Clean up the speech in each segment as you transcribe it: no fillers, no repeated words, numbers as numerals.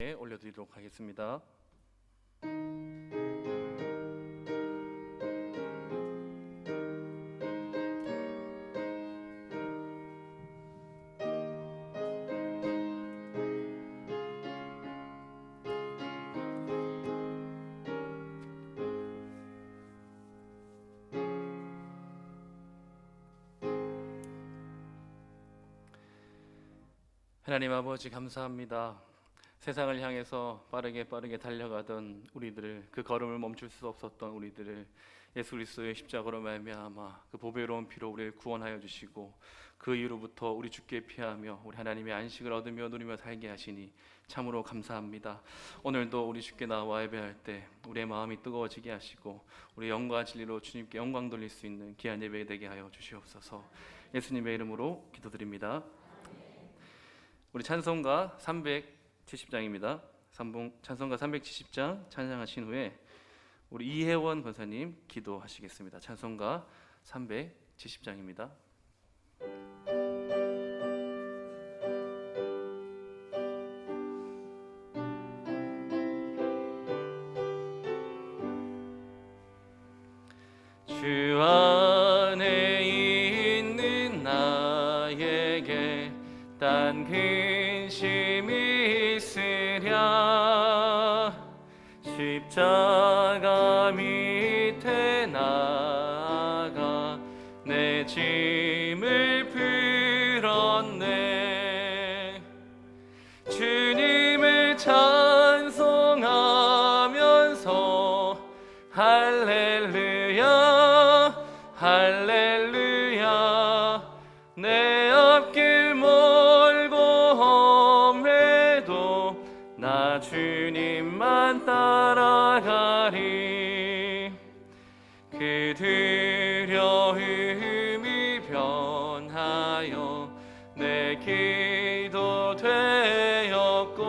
올려드리도록 하겠습니다. 하나님 아버지, 감사합니다. 세상을 향해서 빠르게 달려가던 우리들을, 그 걸음을 멈출 수 없었던 우리들을 예수 그리스도의 십자가로 말미암아 그 보배로운 피로 우리를 구원하여 주시고, 그 이후로부터 우리 주께 피하며 우리 하나님의 안식을 얻으며 누리며 살게 하시니 참으로 감사합니다. 오늘도 우리 주께 나와 예배할 때 우리의 마음이 뜨거워지게 하시고 우리 영과 진리로 주님께 영광 돌릴 수 있는 귀한 예배 되게 하여 주시옵소서. 예수님의 이름으로 기도드립니다. 우리 찬송가 370장입니다. 찬송가 370장 찬양하신 후에 우리 이혜원 권사님 기도하시겠습니다. 찬송가 370장입니다. 주 안에 있는 나에게 딴 근심이 있으랴. 십자가 밑에 나아가 내 짐을 풀었네. 주님을 찬송하면서 할렐루야 할렐루야. 내 앞길 멀고 험해도 나 주님만 따라가리. 그 두려움이 변하여 내 기도 되었고,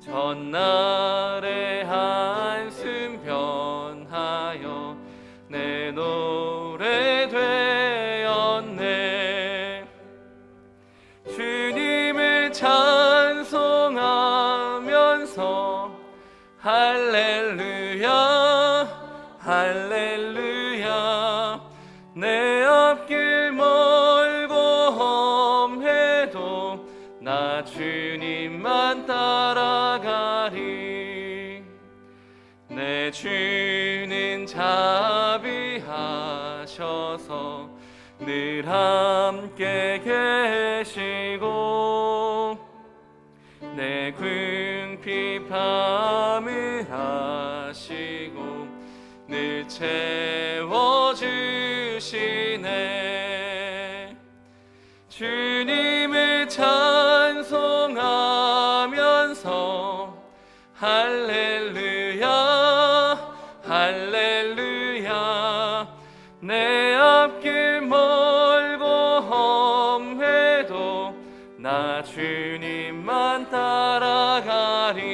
전날의 한숨 변하여 내 노래 되었네. 주님을 찬송하면서 할렐루야 할렐루야. 내 앞길 멀고 험해도 나 주님만 따라가리. 내 주는 자비하셔서 늘 함께 계시고, 내 궁핍함을 아시고 늘 채워주시네. 주님을 찬송하면서 할렐루야 할렐루야. 내 앞길 멀고 험해도 나 주님만 따라가리.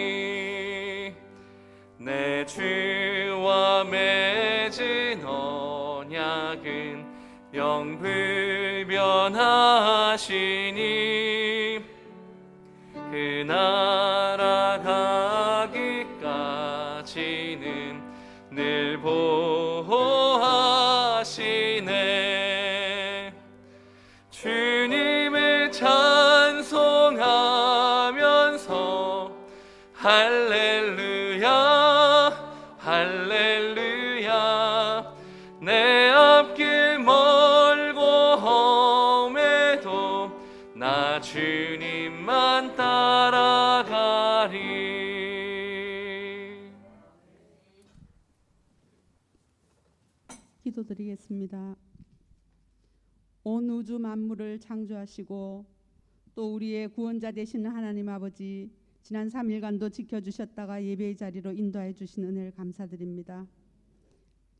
내 주와 맺은 언약은 영불변하시니, 그 나라 가기까지는 늘 보호하시네. 주님을 찬송하면서 할렐루야 할렐루야. 내 앞길 멀고 험해도 나 주님만 따라가리. 기도드리겠습니다. 온 우주 만물을 창조하시고 또 우리의 구원자 되시는 하나님 아버지, 지난 3일간도 지켜주셨다가 예배의 자리로 인도해 주신 은혜를 감사드립니다.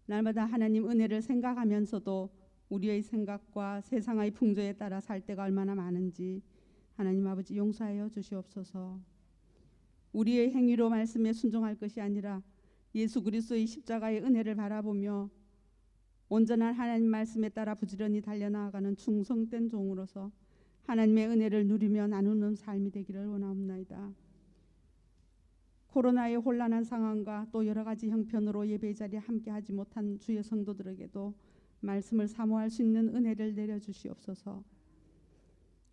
날마다 하나님 은혜를 생각하면서도 우리의 생각과 세상의 풍조에 따라 살 때가 얼마나 많은지 하나님 아버지 용서하여 주시옵소서. 우리의 행위로 말씀에 순종할 것이 아니라 예수 그리스도의 십자가의 은혜를 바라보며 온전한 하나님 말씀에 따라 부지런히 달려나아가는 충성된 종으로서 하나님의 은혜를 누리며 나누는 삶이 되기를 원하옵나이다. 코로나의 혼란한 상황과 또 여러 가지 형편으로 예배 자리에 함께하지 못한 주의 성도들에게도 말씀을 사모할 수 있는 은혜를 내려주시옵소서.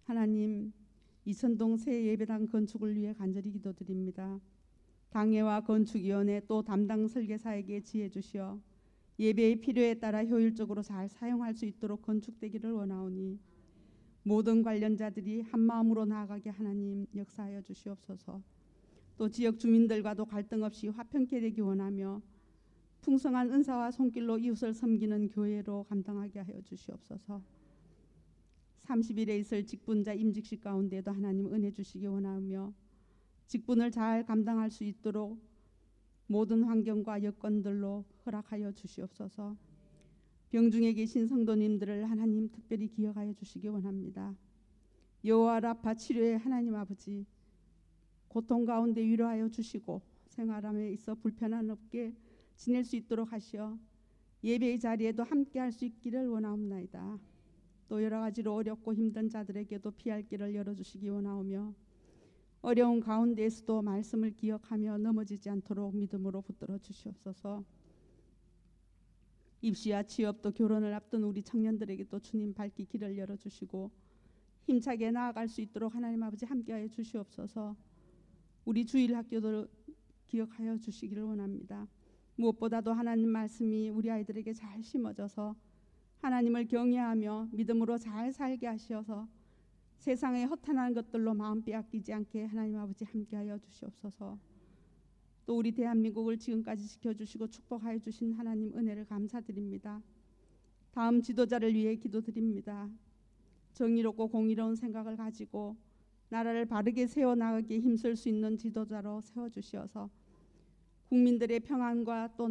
하나님, 이천동 새 예배당 건축을 위해 간절히 기도드립니다. 당회와 건축위원회 또 담당 설계사에게 지혜 주시어 예배의 필요에 따라 효율적으로 잘 사용할 수 있도록 건축되기를 원하오니 모든 관련자들이 한마음으로 나아가게 하나님 역사하여 주시옵소서. 또 지역 주민들과도 갈등 없이 화평케 되기 원하며 풍성한 은사와 손길로 이웃을 섬기는 교회로 감당하게 하여 주시옵소서. 30일에 있을 직분자 임직식 가운데도 하나님 은혜 주시기 원하며 직분을 잘 감당할 수 있도록 모든 환경과 여건들로 허락하여 주시옵소서. 병중에 계신 성도님들을 하나님 특별히 기억하여 주시기 원합니다. 여호와 라파 치료의 하나님 아버지, 고통 가운데 위로하여 주시고 생활함에 있어 불편함 없게 지낼 수 있도록 하시어 예배의 자리에도 함께할 수 있기를 원하옵나이다. 또 여러 가지로 어렵고 힘든 자들에게도 피할 길을 열어주시기 원하오며 어려운 가운데에서도 말씀을 기억하며 넘어지지 않도록 믿음으로 붙들어 주시옵소서. 입시와 취업 또 결혼을 앞둔 우리 청년들에게도 주님 밝히 길을 열어주시고 힘차게 나아갈 수 있도록 하나님 아버지 함께하여 주시옵소서. 우리 주일 학교도 기억하여 주시기를 원합니다. 무엇보다도 하나님 말씀이 우리 아이들에게 잘 심어져서 하나님을 경외하며 믿음으로 잘 살게 하셔서 세상의 허탄한 것들로 마음 빼앗기지 않게 하나님 아버지 함께하여 주시옵소서. 또 우리 대한민국을 지금까지 지켜주시고 축복하여 주신 하나님 은혜를 감사드립니다. 다음 지도자를 위해 기도드립니다. 정의롭고 공의로운 생각을 가지고 나라를 바르게 세워나가기에 힘쓸 수 있는 지도자로 세워주시어서 국민들의 평안과 또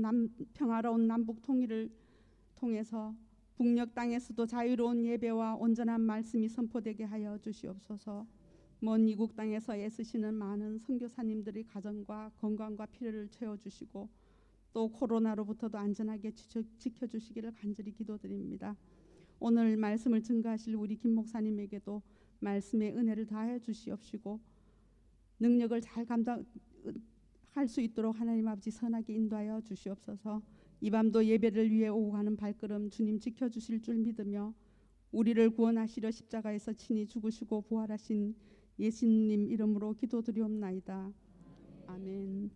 평화로운 남북 통일을 통해서 북녘 땅에서도 자유로운 예배와 온전한 말씀이 선포되게 하여 주시옵소서. 먼 이국 땅에서 애쓰시는 많은 선교사님들의 가정과 건강과 필요를 채워주시고 또 코로나로부터도 안전하게 지켜주시기를 간절히 기도드립니다. 오늘 말씀을 증거하실 우리 김 목사님에게도 말씀의 은혜를 다해 주시옵시고 능력을 잘 감당할 수 있도록 하나님 아버지 선하게 인도하여 주시옵소서. 이 밤도 예배를 위해 오고 가는 발걸음 주님 지켜주실 줄 믿으며 우리를 구원하시려 십자가에서 친히 죽으시고 부활하신 예수님 이름으로 기도드리옵나이다. 아멘.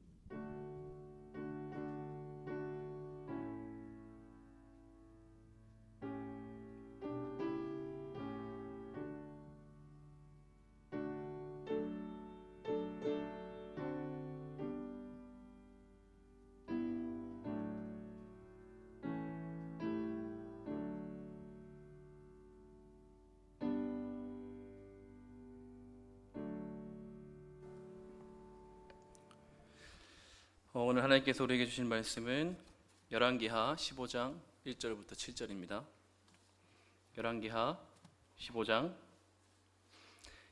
오늘 하나님께서 우리에게 주신 말씀은 열왕기하 15장 1절부터 7절입니다. 열왕기하 15장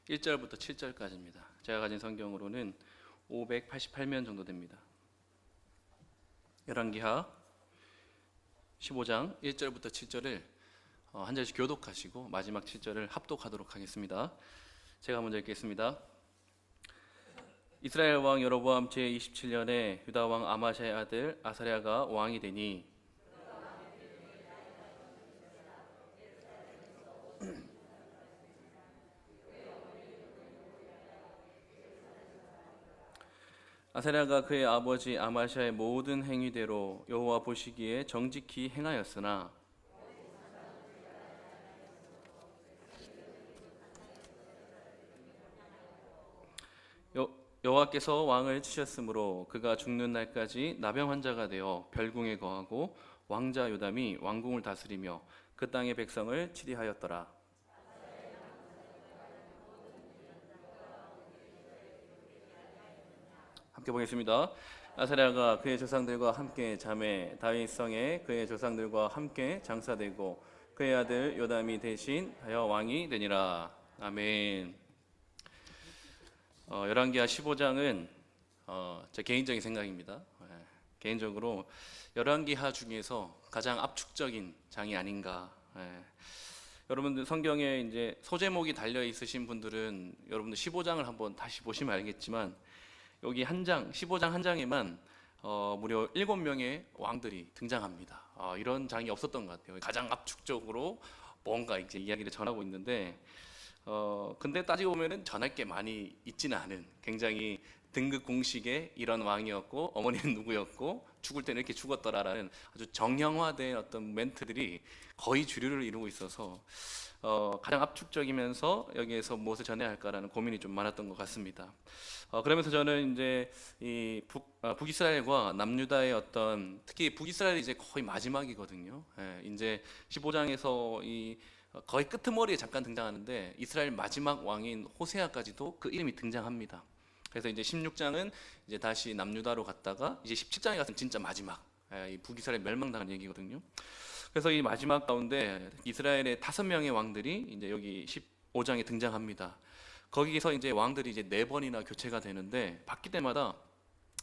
1절부터 7절까지입니다. 제가 가진 성경으로는 588면 정도 됩니다. 열왕기하 15장 1절부터 7절을 한 절씩 교독하시고 마지막 7절을 합독하도록 하겠습니다. 제가 먼저 읽겠습니다. 이스라엘 왕 여로보암 제27년에 유다 왕 아마샤의 아들 아사랴가 왕이 되니 아사랴가 그의 아버지 아마샤의 모든 행위대로 여호와 보시기에 정직히 행하였으나 여호와께서 왕을 치셨으므로 그가 죽는 날까지 나병 환자가 되어 별궁에 거하고 왕자 요담이 왕궁을 다스리며 그 땅의 백성을 치리하였더라. 함께 보겠습니다. 아사랴가 그의 조상들과 함께 잠에 다윗성에 그의 조상들과 함께 장사되고 그의 아들 요담이 대신 하여 왕이 되니라. 아멘. 열왕기하 15장은 제 개인적인 생각입니다. 개인적으로 열왕기하 중에서 가장 압축적인 장이 아닌가. 여러분들 성경에 이제 소제목이 달려 있으신 분들은 여러분들 15장을 한번 다시 보시면 알겠지만 여기 한 장, 15장 한 장에만 무려 7명의 왕들이 등장합니다. 이런 장이 없었던 것 같아요. 가장 압축적으로 뭔가 이제 이야기를 전하고 있는데 근데 따지고 보면은 전할 게 많이 있지는 않은 굉장히 등극 공식의 이런 왕이었고 어머니는 누구였고 죽을 때는 이렇게 죽었더라라는 아주 정형화된 어떤 멘트들이 거의 주류를 이루고 있어서 가장 압축적이면서 여기에서 무엇을 전해야 할까라는 고민이 좀 많았던 것 같습니다. 그러면서 저는 이제 이 북이스라엘과 남유다의 어떤 특히 북이스라엘이 이제 거의 마지막이거든요. 이제 15장에서 이 거의 끄트머리에 잠깐 등장하는데 이스라엘 마지막 왕인 호세아까지도 그 이름이 등장합니다. 그래서 이제 16장은 이제 다시 남유다로 갔다가 이제 17장에 가서는 진짜 마지막 이 북이스라엘 멸망당한 얘기거든요. 그래서 이 마지막 가운데 이스라엘의 5명의 왕들이 이제 여기 15장에 등장합니다. 거기서 이제 왕들이 이제 4번이나 교체가 되는데 바뀔 때마다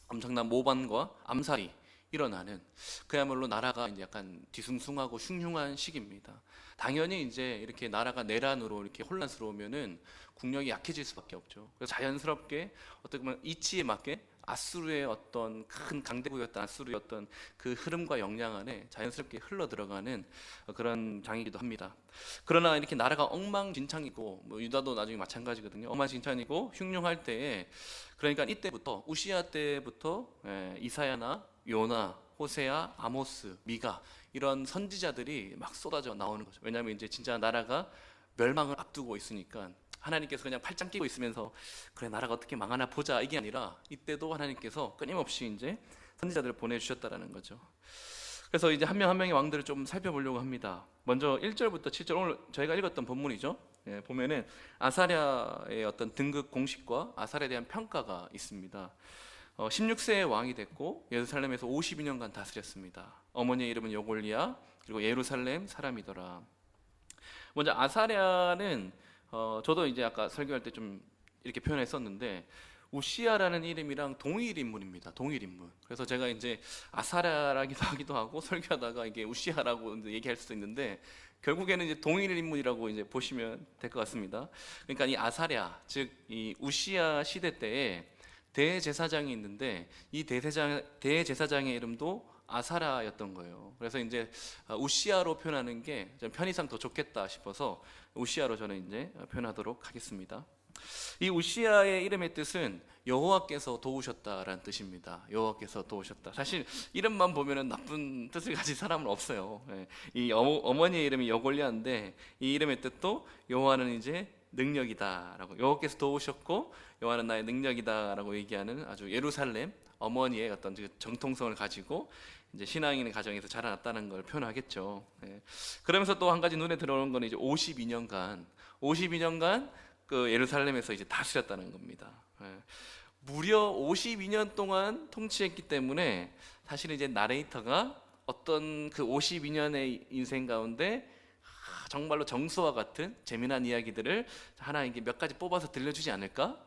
엄청난 모반과 암살이 일어나는 그야말로 나라가 이제 약간 뒤숭숭하고 흉흉한 시기입니다. 당연히 이제 이렇게 나라가 내란으로 이렇게 혼란스러우면은 국력이 약해질 수밖에 없죠. 그래서 자연스럽게 어떻게 보면 이치에 맞게 아수르의 어떤 큰 강대국이었던 아수르의 어떤 그 흐름과 역량 안에 자연스럽게 흘러 들어가는 그런 장이기도 합니다. 그러나 이렇게 나라가 엉망진창이고 뭐 유다도 나중에 마찬가지거든요. 엉망진창이고 흉흉할 때에 그러니까 이때부터 우시야 때부터 이사야나 요나, 호세아, 아모스, 미가 이런 선지자들이 막 쏟아져 나오는 거죠. 왜냐하면 이제 진짜 나라가 멸망을 앞두고 있으니까 하나님께서 그냥 팔짱 끼고 있으면서 그래 나라가 어떻게 망하나 보자 이게 아니라 이때도 하나님께서 끊임없이 이제 선지자들을 보내주셨다라는 거죠. 그래서 이제 한 명 한 명의 왕들을 좀 살펴보려고 합니다. 먼저 1절부터 7절 오늘 저희가 읽었던 본문이죠. 보면은 아사랴의 어떤 등극 공식과 아사랴에 대한 평가가 있습니다. 16세의 왕이 됐고 예루살렘에서 52년간 다스렸습니다. 어머니의 이름은 요골리아 그리고 예루살렘 사람이더라. 먼저 아사랴는 저도 이제 아까 설교할 때 좀 이렇게 표현했었는데 우시야라는 이름이랑 동일 인물입니다. 동일 인물. 그래서 제가 이제 아사랴라기도 하기도 하고 설교하다가 이게 우시야라고 이제 얘기할 수도 있는데 결국에는 이제 동일 인물이라고 이제 보시면 될 것 같습니다. 그러니까 이 아사랴 즉 이 우시야 시대 때에 대제사장이 있는데 이 대제사장의 이름도 아사랴였던 거예요. 그래서 이제 우시야로 표현하는 게 편의상 더 좋겠다 싶어서 우시야로 저는 이제 표현하도록 하겠습니다. 이 우시야의 이름의 뜻은 여호와께서 도우셨다라는 뜻입니다. 여호와께서 도우셨다. 사실 이름만 보면은 나쁜 뜻을 가진 사람은 없어요. 이 어머니의 이름이 여골리아인데 이 이름의 뜻도 여호와는 이제 능력이다라고 여호와께서 도우셨고 여호와는 나의 능력이다라고 얘기하는 아주 예루살렘 어머니의 어떤 정통성을 가지고 이제 신앙인의 가정에서 자라났다는 걸 표현하겠죠. 그러면서 또 한 가지 눈에 들어오는 건 이제 52년간 그 예루살렘에서 이제 다스렸다는 겁니다. 무려 52년 동안 통치했기 때문에 사실 이제 나레이터가 어떤 그 52년의 인생 가운데 정말로 정수와 같은 재미난 이야기들을 하나 이게 몇 가지 뽑아서 들려주지 않을까?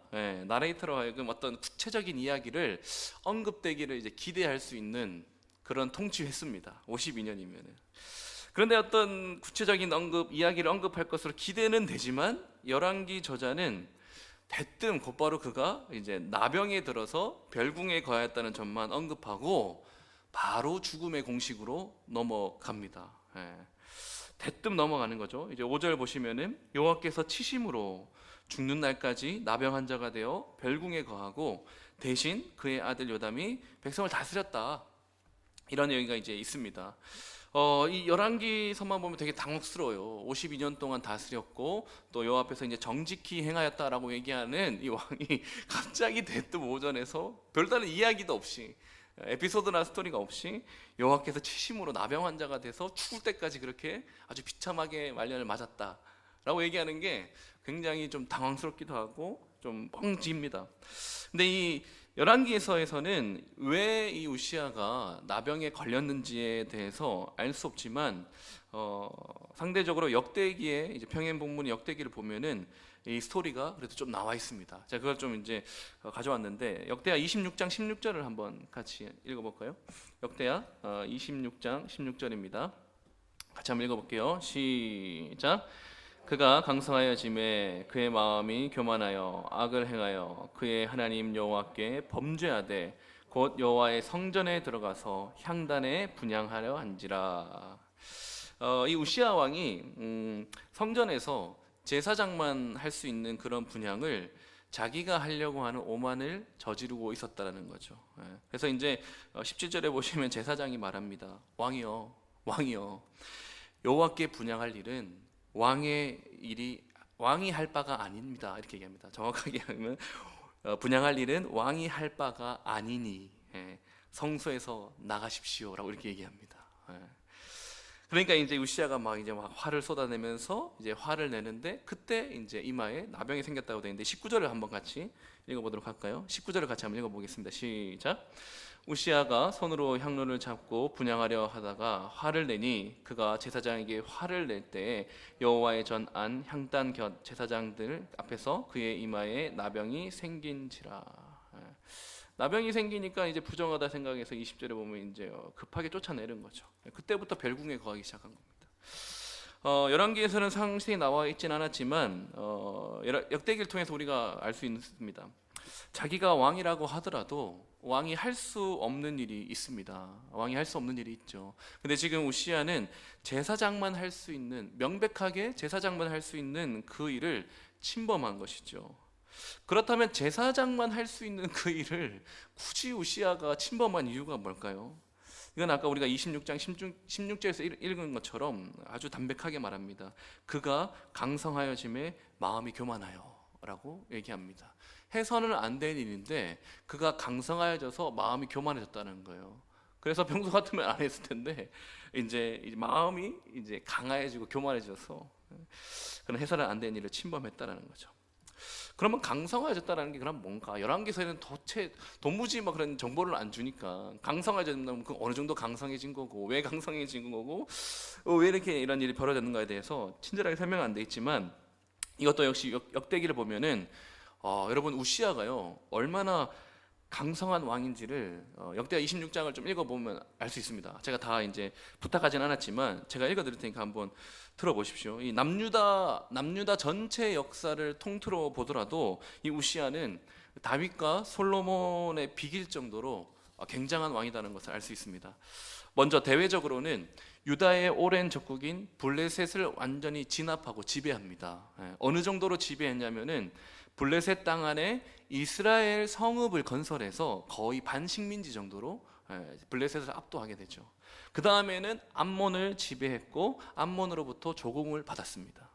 나레이터로 하여금 어떤 구체적인 이야기를 언급되기를 이제 기대할 수 있는 그런 통치했습니다. 52년이면은. 그런데 어떤 구체적인 이야기를 언급할 것으로 기대는 되지만 열왕기 저자는 대뜸 곧바로 그가 이제 나병에 들어서 별궁에 거하였다는 점만 언급하고 바로 죽음의 공식으로 넘어갑니다. 대뜸 넘어가는 거죠. 이제 5절 보시면은 여호와께서 치심으로 죽는 날까지 나병 환자가 되어 별궁에 거하고 대신 그의 아들 요담이 백성을 다스렸다. 이런 얘기가 이제 있습니다. 이 열왕기서만 보면 되게 당혹스러워요. 52년 동안 다스렸고 또 여호와 앞에서 이제 정직히 행하였다라고 얘기하는 이 왕이 갑자기 대뜸 오전에서 별다른 이야기도 없이 에피소드나 스토리가 없이 여호와께서 치심으로 나병 환자가 돼서 죽을 때까지 그렇게 아주 비참하게 말년을 맞았다라고 얘기하는 게 굉장히 좀 당황스럽기도 하고 좀 뻥집니다. 근데 이 열왕기에서는 왜 이 우시야가 나병에 걸렸는지에 대해서 알 수 없지만 상대적으로 역대기에 이제 평행본문 역대기를 보면은 이 스토리가 그래도 좀 나와 있습니다. 제가 그걸 좀 이제 가져왔는데 역대하 26장 16절을 한번 같이 읽어볼까요? 역대하 26장 16절입니다. 같이 한번 읽어볼게요. 시작. 그가 강성하여짐에 그의 마음이 교만하여 악을 행하여 그의 하나님 여호와께 범죄하되 곧 여호와의 성전에 들어가서 향단에 분향하려 한지라. 이 우시아 왕이 성전에서 제사장만 할 수 있는 그런 분향을 자기가 하려고 하는 오만을 저지르고 있었다라는 거죠. 그래서 이제 17절에 보시면 제사장이 말합니다. 왕이여, 왕이여, 여호와께 분향할 일은 왕의 일이 왕이 할 바가 아닙니다. 이렇게 얘기합니다. 정확하게 하면 분향할 일은 왕이 할 바가 아니니 성소에서 나가십시오라고 이렇게 얘기합니다. 그러니까 이제 우시아가 막 화를 쏟아내면서 이제 화를 내는데 그때 이제 이마에 나병이 생겼다고 되어 있는데 19절을 한번 같이 읽어보도록 할까요? 19절을 같이 한번 읽어보겠습니다. 시작. 우시아가 손으로 향로를 잡고 분향하려 하다가 화를 내니 그가 제사장에게 화를 낼 때에 여호와의 전 안 향단 곁 제사장들 앞에서 그의 이마에 나병이 생긴지라. 나병이 생기니까 이제 부정하다 생각해서 20절에 보면 이제 급하게 쫓아내는 거죠. 그때부터 별궁에 거하기 시작한 겁니다. 열왕기에서는 상세히 나와 있진 않았지만 역대기를 통해서 우리가 알 수 있습니다. 자기가 왕이라고 하더라도 왕이 할 수 없는 일이 있습니다. 왕이 할 수 없는 일이 있죠. 근데 지금 우시아는 제사장만 할 수 있는, 명백하게 제사장만 할 수 있는 그 일을 침범한 것이죠. 그렇다면 제사장만 할 수 있는 그 일을 굳이 우시아가 침범한 이유가 뭘까요? 이건 아까 우리가 26장 16절에서 읽은 것처럼 아주 담백하게 말합니다. 그가 강성하여짐에 마음이 교만하여 라고 얘기합니다. 해서는 안 될 일인데 그가 강성하여져서 마음이 교만해졌다는 거예요. 그래서 평소 같으면 안 했을 텐데 이제 마음이 이제 강해지고 교만해져서 그런 해서는 안 될 일을 침범했다는 거죠. 그러면 강성해졌다는 게 그럼 뭔가? 열왕기서에는 도무지 막 그런 정보를 안 주니까 강성해졌다면 그 어느 정도 강성해진 거고 왜 강성해진 거고 왜 이렇게 이런 일이 벌어졌는가에 대해서 친절하게 설명 안 돼 있지만 이것도 역시 역대기를 보면은 여러분 우시아가요 얼마나 강성한 왕인지를 역대하 26장을 좀 읽어보면 알 수 있습니다. 제가 다 이제 부탁하진 않았지만 제가 읽어드릴 테니까 한번 들어보십시오. 이 남유다 전체 역사를 통틀어 보더라도 이 우시아는 다윗과 솔로몬에 비길 정도로 굉장한 왕이라는 것을 알 수 있습니다. 먼저 대외적으로는 유다의 오랜 적국인 블레셋을 완전히 진압하고 지배합니다. 어느 정도로 지배했냐면은 블레셋 땅 안에 이스라엘 성읍을 건설해서 거의 반식민지 정도로 블레셋을 압도하게 되죠. 그 다음에는 암몬을 지배했고 암몬으로부터 조공을 받았습니다.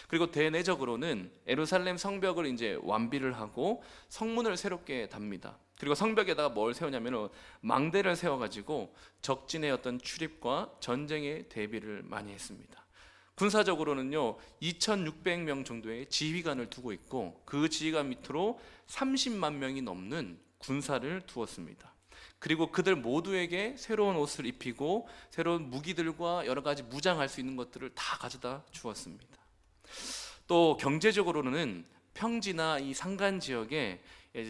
그리고 대내적으로는 예루살렘 성벽을 이제 완비를 하고 성문을 새롭게 답니다. 그리고 성벽에다가 뭘 세우냐면 망대를 세워가지고 적진의 어떤 출입과 전쟁에 대비를 많이 했습니다. 군사적으로는요 2,600명 정도의 지휘관을 두고 있고 그 지휘관 밑으로 30만 명이 넘는 군사를 두었습니다. 그리고 그들 모두에게 새로운 옷을 입히고 새로운 무기들과 여러 가지 무장할 수 있는 것들을 다 가져다 주었습니다. 또 경제적으로는 평지나 이 산간 지역에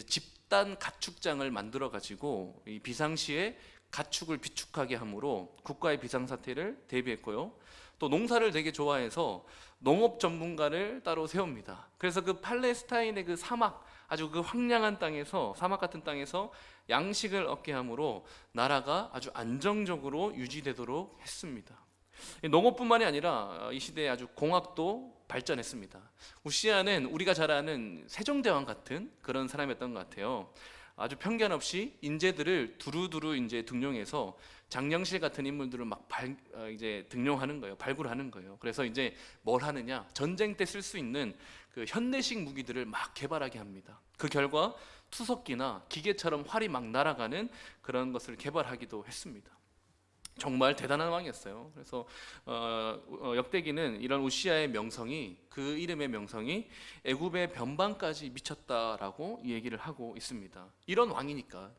집단 가축장을 만들어 가지고 이 비상시에 가축을 비축하게 함으로 국가의 비상사태를 대비했고요. 또 농사를 되게 좋아해서 농업 전문가를 따로 세웁니다. 그래서 그 팔레스타인의 그 사막, 아주 그 황량한 땅에서, 사막 같은 땅에서 양식을 얻게 함으로 나라가 아주 안정적으로 유지되도록 했습니다. 농업뿐만이 아니라 이 시대에 아주 공학도 발전했습니다. 우시아는 우리가 잘 아는 세종대왕 같은 그런 사람이었던 것 같아요. 아주 편견 없이 인재들을 두루두루 이제 등용해서 장영실 같은 인물들을 막 이제 등용하는 거예요. 발굴하는 거예요. 그래서 이제 뭘 하느냐? 전쟁 때 쓸 수 있는 그 현대식 무기들을 막 개발하게 합니다. 그 결과 투석기나 기계처럼 활이 막 날아가는 그런 것을 개발하기도 했습니다. 정말 대단한 왕이었어요. 그래서 역대기는 이런 우시아의 명성이, 그 이름의 명성이 애굽의 변방까지 미쳤다라고 얘기를 하고 있습니다. 이런 왕이니까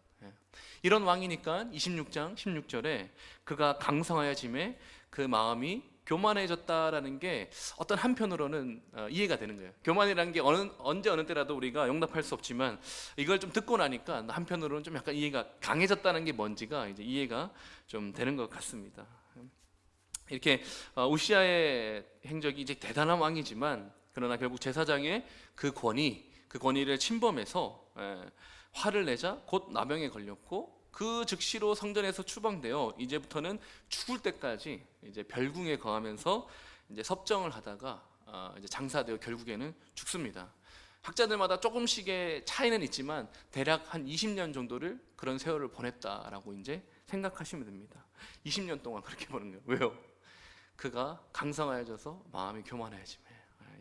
26장 16절에 그가 강성하여짐에 그 마음이 교만해졌다라는 게 어떤 한편으로는 이해가 되는 거예요. 교만이라는 게 언제 어느 때라도 우리가 용납할 수 없지만 이걸 좀 듣고 나니까 한편으로는 좀 약간 이해가, 강해졌다는 게 뭔지가 이제 이해가 좀 되는 것 같습니다. 이렇게 우시아의 행적이 이제 대단한 왕이지만 그러나 결국 제사장의 그 권위를 침범해서 화를 내자 곧 나병에 걸렸고 그 즉시로 성전에서 추방되어 이제부터는 죽을 때까지 이제 별궁에 거하면서 이제 섭정을 하다가 이제 장사되어 결국에는 죽습니다. 학자들마다 조금씩의 차이는 있지만 대략 한 20년 정도를 그런 세월을 보냈다라고 이제 생각하시면 됩니다. 20년 동안 그렇게 보는 거예요. 왜요? 그가 강성하여져서 마음이 교만해짐에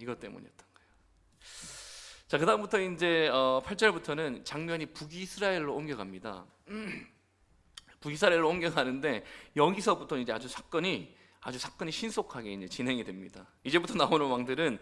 이것 때문이었던 거예요. 자, 그 다음부터 이제 8절부터는 장면이 북이스라엘로 옮겨갑니다. 북이스라엘로 옮겨가는데 여기서부터 이제 아주 사건이 신속하게 이제 진행이 됩니다. 이제부터 나오는 왕들은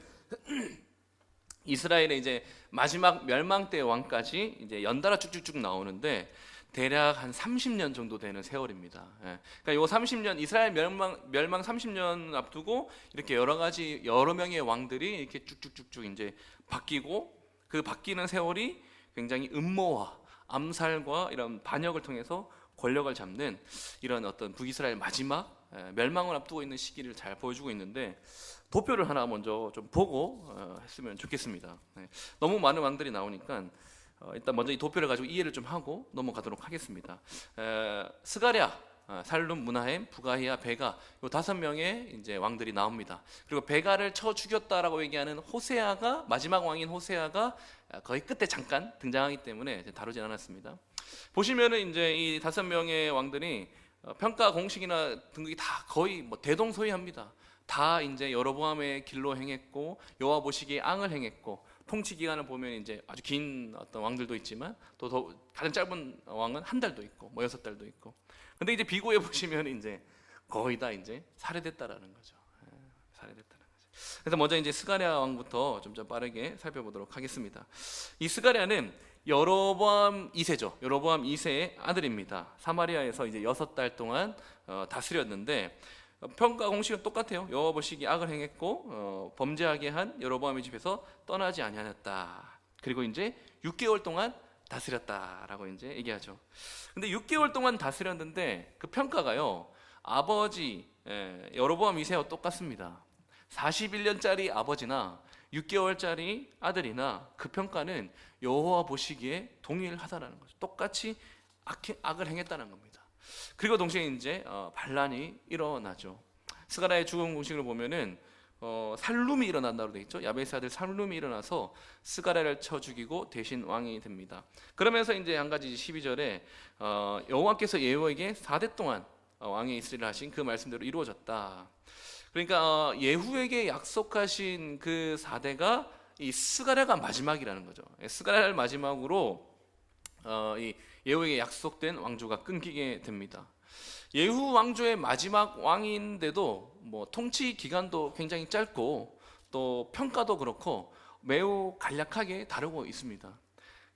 이스라엘의 이제 마지막 멸망 때 왕까지 이제 연달아 쭉쭉쭉 나오는데 대략 한 30년 정도 되는 세월입니다. 그러니까 요 30년 이스라엘 멸망 30년 앞두고 이렇게 여러 명의 왕들이 이렇게 쭉쭉쭉쭉 이제 바뀌고 그 바뀌는 세월이 굉장히 음모와 암살과 이런 반역을 통해서 권력을 잡는 이런 어떤 북이스라엘 마지막 멸망을 앞두고 있는 시기를 잘 보여주고 있는데 도표를 하나 먼저 좀 보고 했으면 좋겠습니다. 너무 많은 왕들이 나오니까 일단 먼저 이 도표를 가지고 이해를 좀 하고 넘어가도록 하겠습니다. 스가랴, 살룸, 무나헴, 부가히야, 베가 요 5명의 이제 왕들이 나옵니다. 그리고 베가를 쳐 죽였다라고 얘기하는 호세아가 마지막 왕인 호세아가 거의 끝에 잠깐 등장하기 때문에 다루진 않았습니다. 보시면은 이제 이 5명의 왕들이 평가 공식이나 등급이 다 거의 뭐 대동소이합니다. 다 이제 여로보암의 길로 행했고 여호와 보시기에 앙을 행했고 통치 기간을 보면 이제 아주 긴 어떤 왕들도 있지만 또 더 가장 짧은 왕은 한 달도 있고 뭐 6달도 있고. 근데 이제 비고에 보시면 이제 거의 다 이제 살해됐다라는 거죠. 살해됐다는 거죠. 그래서 먼저 이제 스가랴 왕부터 좀 빠르게 살펴보도록 하겠습니다. 이 스가랴는 여로보암 2세죠. 여로보암 2세의 아들입니다. 사마리아에서 이제 6달 동안 다스렸는데 평가 공식은 똑같아요. 여호와 보시기에 악을 행했고 범죄하게 한 여로보암의 집에서 떠나지 아니하였다. 그리고 이제 6개월 동안 다스렸다라고 이제 얘기하죠. 근데 6개월 동안 다스렸는데 그 평가가요. 아버지 여로보암 2세와 똑같습니다. 41년짜리 아버지나 6개월짜리 아들이나 그 평가는 여호와 보시기에 동일하다라는 거죠. 똑같이 악을 행했다는 겁니다. 그리고 동시에 이제 반란이 일어나죠. 스가랴의 죽음 공식을 보면은 살룸이 일어난다고 되어 있죠. 야베스 아들 살룸이 일어나서 스가랴를 쳐 죽이고 대신 왕이 됩니다. 그러면서 이제 한 가지 12절에 여호와께서 예후에게 4대 동안 왕의 있으리라 하신 그 말씀대로 이루어졌다. 그러니까 예후에게 약속하신 그 4대가 이 스가랴가 마지막이라는 거죠. 스가랴를 마지막으로 이 예후에게 약속된 왕조가 끊기게 됩니다. 예후 왕조의 마지막 왕인데도 뭐 통치 기간도 굉장히 짧고 또 평가도 그렇고 매우 간략하게 다루고 있습니다.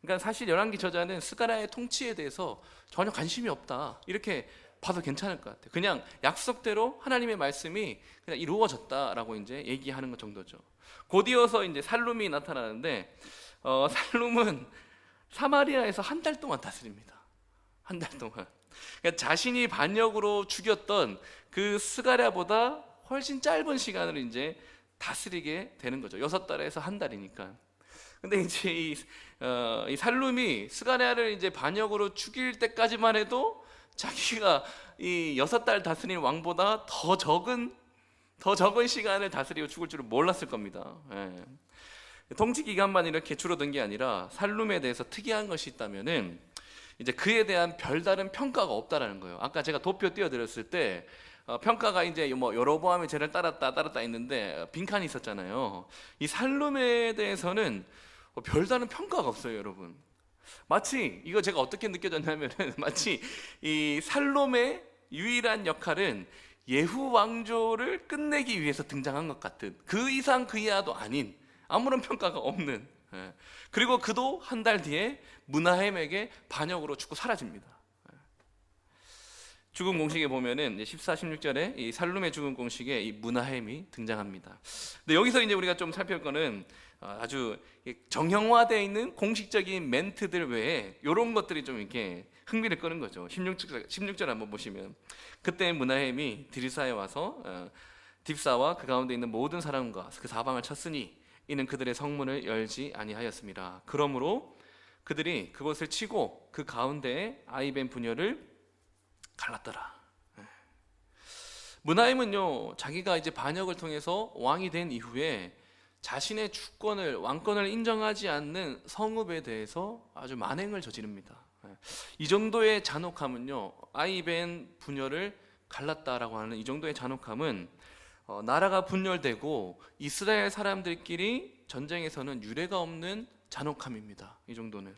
그러니까 사실 열왕기 저자는 스가랴의 통치에 대해서 전혀 관심이 없다 이렇게 봐도 괜찮을 것 같아요. 그냥 약속대로 하나님의 말씀이 그냥 이루어졌다라고 이제 얘기하는 것 정도죠. 곧이어서 이제 살룸이 나타나는데 살룸은 사마리아에서 한 달 동안 다스립니다. 한 달 동안. 그러니까 자신이 반역으로 죽였던 그 스가랴보다 훨씬 짧은 시간을 이제 다스리게 되는 거죠. 6달에서 한 달이니까. 근데 이제 이 살룸이 스가랴를 이제 반역으로 죽일 때까지만 해도 자기가 이 6달 다스린 왕보다 더 적은 시간을 다스리고 죽을 줄은 몰랐을 겁니다. 통치 기간만 이렇게 줄어든 게 아니라 살룸에 대해서 특이한 것이 있다면은 이제 그에 대한 별다른 평가가 없다라는 거예요. 아까 제가 도표 띄워드렸을 때 평가가 이제 뭐 여로보암의 죄를 따랐다 했는데 빈칸이 있었잖아요. 이 살룸에 대해서는 별다른 평가가 없어요, 여러분. 마치 이거 제가 어떻게 느껴졌냐면은 마치 이 살롬의 유일한 역할은 예후 왕조를 끝내기 위해서 등장한 것 같은 그 이상 그 이하도 아닌 아무런 평가가 없는 그리고 그도 한 달 뒤에 무나헴에게 반역으로 죽고 사라집니다. 죽음 공식에 보면은 14, 16절에 이 살룸의 죽음 공식에 이 무나헴이 등장합니다. 근데 여기서 이제 우리가 좀 살펴볼 거는 아주 정형화되어 있는 공식적인 멘트들 외에 이런 것들이 좀 이렇게 흥미를 끄는 거죠. 16절 한번 보시면 그때 므나헴이 드리사에 와서 딥사와 그 가운데 있는 모든 사람과 그 사방을 쳤으니 이는 그들의 성문을 열지 아니하였습니다. 그러므로 그들이 그것을 치고 그 가운데에 아이벤 부녀를 갈랐더라. 므나헴은요, 자기가 이제 반역을 통해서 왕이 된 이후에 자신의 주권을, 왕권을 인정하지 않는 성읍에 대해서 아주 만행을 저지릅니다. 이 정도의 잔혹함은요, 아이벤 부녀를 갈랐다라고 하는 이 정도의 잔혹함은 나라가 분열되고 이스라엘 사람들끼리 전쟁에서는 유례가 없는 잔혹함입니다. 이 정도는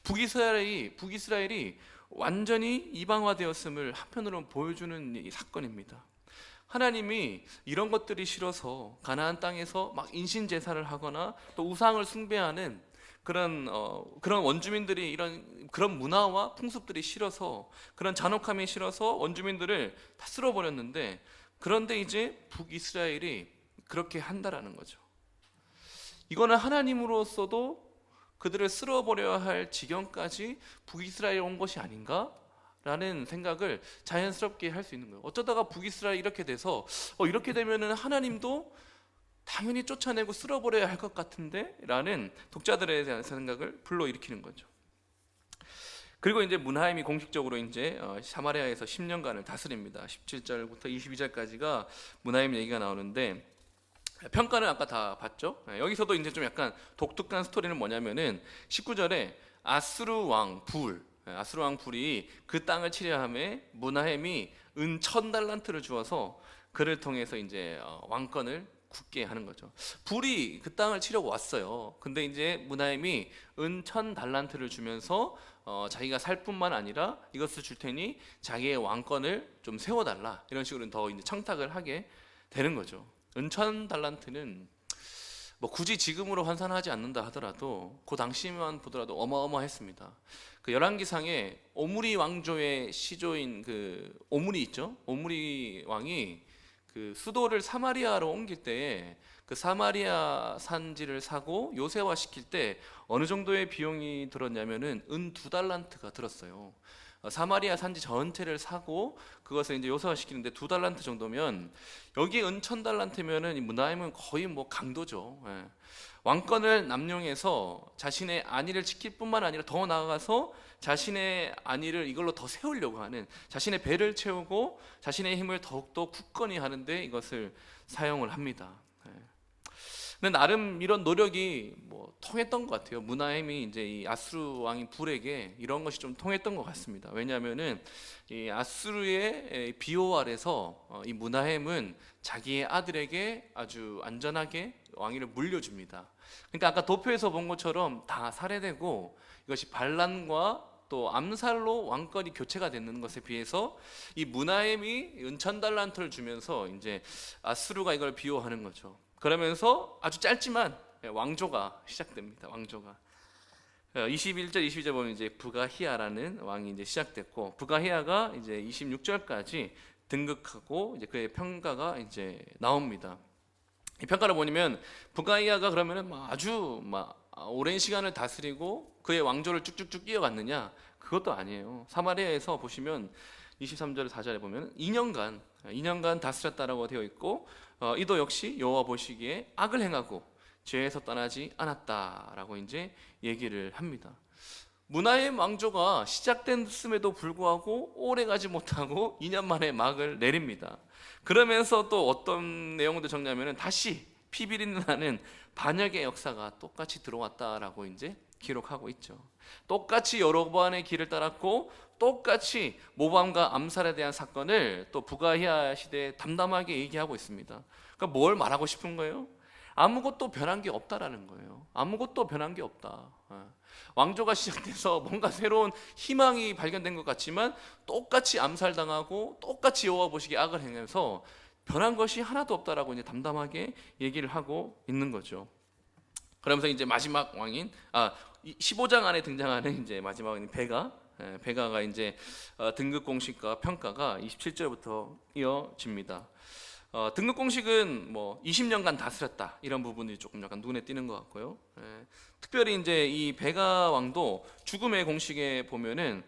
북이스라엘이 완전히 이방화되었음을 한편으로는 보여주는 이 사건입니다. 하나님이 이런 것들이 싫어서 가나안 땅에서 막 인신 제사를 하거나 또 우상을 숭배하는 그런 원주민들이 그런 문화와 풍습들이 싫어서, 그런 잔혹함이 싫어서 원주민들을 다 쓸어버렸는데, 그런데 이제 북이스라엘이 그렇게 한다라는 거죠. 이거는 하나님으로서도 그들을 쓸어버려야 할 지경까지 북이스라엘에 온 것이 아닌가라는 생각을 자연스럽게 할 수 있는 거예요. 어쩌다가 북이스라엘이 이렇게 돼서 이렇게 되면은 하나님도 당연히 쫓아내고 쓸어버려야 할 것 같은데 라는 독자들에 대한 생각을 불러일으키는 거죠. 그리고 이제 므나헴이 공식적으로 이제 사마리아에서 10년간을 다스립니다. 17절부터 22절까지가 므나헴 얘기가 나오는데, 평가는 아까 다 봤죠? 여기서도 이제 좀 약간 독특한 스토리는 뭐냐면은 19절에 아수르 왕 불이 그 땅을 치려함에 므나헴이 은 1000달란트를 주어서 그를 통해서 이제 왕권을 굳게 하는 거죠. 불이 그 땅을 치려고 왔어요. 근데 이제 므나헴이 은 1000달란트를 주면서 자기가 살 뿐만 아니라 이것을 줄 테니 자기의 왕권을 좀 세워달라, 이런 식으로 더 이제 청탁을 하게 되는 거죠. 은 1000달란트는 뭐 굳이 지금으로 환산하지 않는다 하더라도 그 당시만 보더라도 어마어마했습니다. 그 열왕기상에 오므리 왕조의 시조인 그 오므리 있죠? 오므리 왕이 그 수도를 사마리아로 옮길 때에 그 사마리아 산지를 사고 요새화 시킬 때 어느 정도의 비용이 들었냐면은 은 2달란트가 들었어요. 사마리아 산지 전체를 사고 그것을 이제 요새화 시키는데 2달란트 정도면, 여기 은 1000달란트면은 이 므나헴은 거의 뭐 강도죠. 왕권을 남용해서 자신의 안위를 지킬 뿐만 아니라 더 나아가서 자신의 안위를 이걸로 더 세우려고 하는, 자신의 배를 채우고 자신의 힘을 더욱더 굳건히 하는데 이것을 사용을 합니다. 근데 나름 이런 노력이 뭐 통했던 것 같아요. 므나헴이 이제 이 아수르 왕인 불에게 이런 것이 좀 통했던 것 같습니다. 왜냐하면은 이 아수르의 비호 아래서 이 므나헴은 자기의 아들에게 아주 안전하게 왕위를 물려줍니다. 그러니까 아까 도표에서 본 것처럼 다 살해되고, 이것이 반란과 또 암살로 왕권이 교체가 되는 것에 비해서 이 므나헴이 은 1000달란트를 주면서 이제 아수르가 이걸 비호하는 거죠. 그러면서 아주 짧지만 왕조가 시작됩니다. 왕조가 21절 22절 보면 이제 부가히야라는 왕이 이제 시작됐고, 부가히야가 이제 26절까지 등극하고 이제 그의 평가가 이제 나옵니다. 이 평가를 보면 부가히야가 그러면은 아주 오랜 시간을 다스리고 그의 왕조를 쭉쭉쭉 이어갔느냐? 그것도 아니에요. 사마리아에서 보시면 23절 4절에 보면 2년간 다스렸다라고 되어 있고, 이도 역시 여호와 보시기에 악을 행하고 죄에서 떠나지 않았다라고 이제 얘기를 합니다. 므나헴 왕조가 시작됐음에도 불구하고 오래가지 못하고 2년 만에 막을 내립니다. 그러면서 또 어떤 내용도 적냐면은 다시 피비린내 나는 반역의 역사가 똑같이 들어왔다라고 이제 기록하고 있죠. 똑같이 여러 번의 길을 따랐고 똑같이 모방과 암살에 대한 사건을 또 부가히야 시대에 담담하게 얘기하고 있습니다. 그러니까 뭘 말하고 싶은 거예요? 아무것도 변한 게 없다라는 거예요. 아무것도 변한 게 없다. 왕조가 시작돼서 뭔가 새로운 희망이 발견된 것 같지만 똑같이 암살당하고 똑같이 여호와 보시기에 악을 행해서 변한 것이 하나도 없다라고 이제 담담하게 얘기를 하고 있는 거죠. 그러면서 이제 마지막 왕인 15장 안에 등장하는 이제 마지막 왕인 베가가 이제 등극 공식과 평가가 27절부터 이어집니다. 등극 공식은 뭐 20년간 다스렸다 이런 부분이 조금 약간 눈에 띄는 것 같고요. 특별히 이제 이 베가 왕도 죽음의 공식에 보면은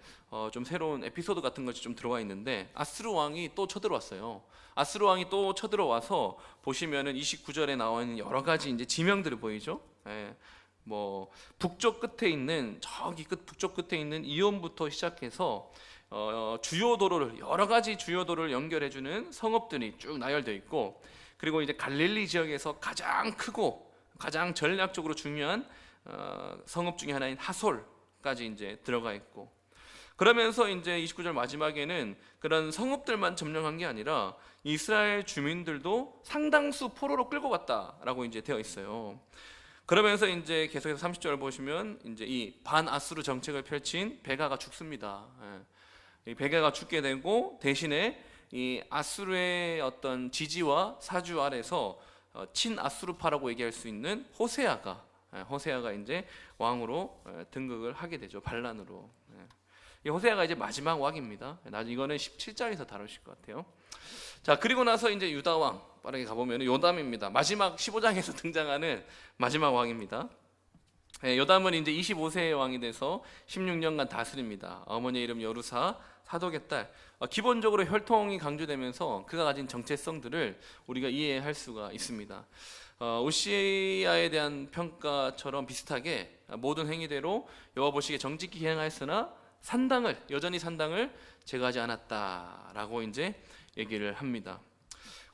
좀 새로운 에피소드 같은 것이 좀 들어와 있는데 아스루 왕이 또 쳐들어왔어요. 아스루 왕이 또 쳐들어와서 보시면은 29절에 나와 있는 여러 가지 이제 지명들을 보이죠. 뭐 북쪽 끝에 있는 저기 북쪽 끝에 있는 이온부터 시작해서 주요 도로를 여러 가지 주요 도로를 연결해주는 성읍들이 쭉 나열되어 있고, 그리고 이제 갈릴리 지역에서 가장 크고 가장 전략적으로 중요한 성읍 중에 하나인 하솔까지 이제 들어가 있고, 그러면서 이제 29절 마지막에는 그런 성읍들만 점령한 게 아니라 이스라엘 주민들도 상당수 포로로 끌고 갔다라고 이제 되어 있어요. 그러면서 이제 계속해서 30절 보시면 이제 이 반아수르 정책을 펼친 베가가 죽습니다. 이 베가가 죽게 되고 대신에 이 아수르의 어떤 지지와 사주 아래서 친아수르파라고 얘기할 수 있는 호세아가 이제 왕으로 등극을 하게 되죠. 반란으로. 이 호세아가 이제 마지막 왕입니다. 나중에 이거는 17장에서 다루실 것 같아요. 자, 그리고 나서 이제 유다 왕 빠르게 가보면 요담입니다. 마지막 15장에서 등장하는 마지막 왕입니다. 요담은 이제 25세의 왕이 돼서 16년간 다스립니다. 어머니 이름 여루사, 사독의 딸. 기본적으로 혈통이 강조되면서 그가 가진 정체성들을 우리가 이해할 수가 있습니다. 우시아에 대한 평가처럼 비슷하게 모든 행위대로 여호와 보시기에 정직히 행하였으나 여전히 산당을 제거하지 않았다라고 이제 얘기를 합니다.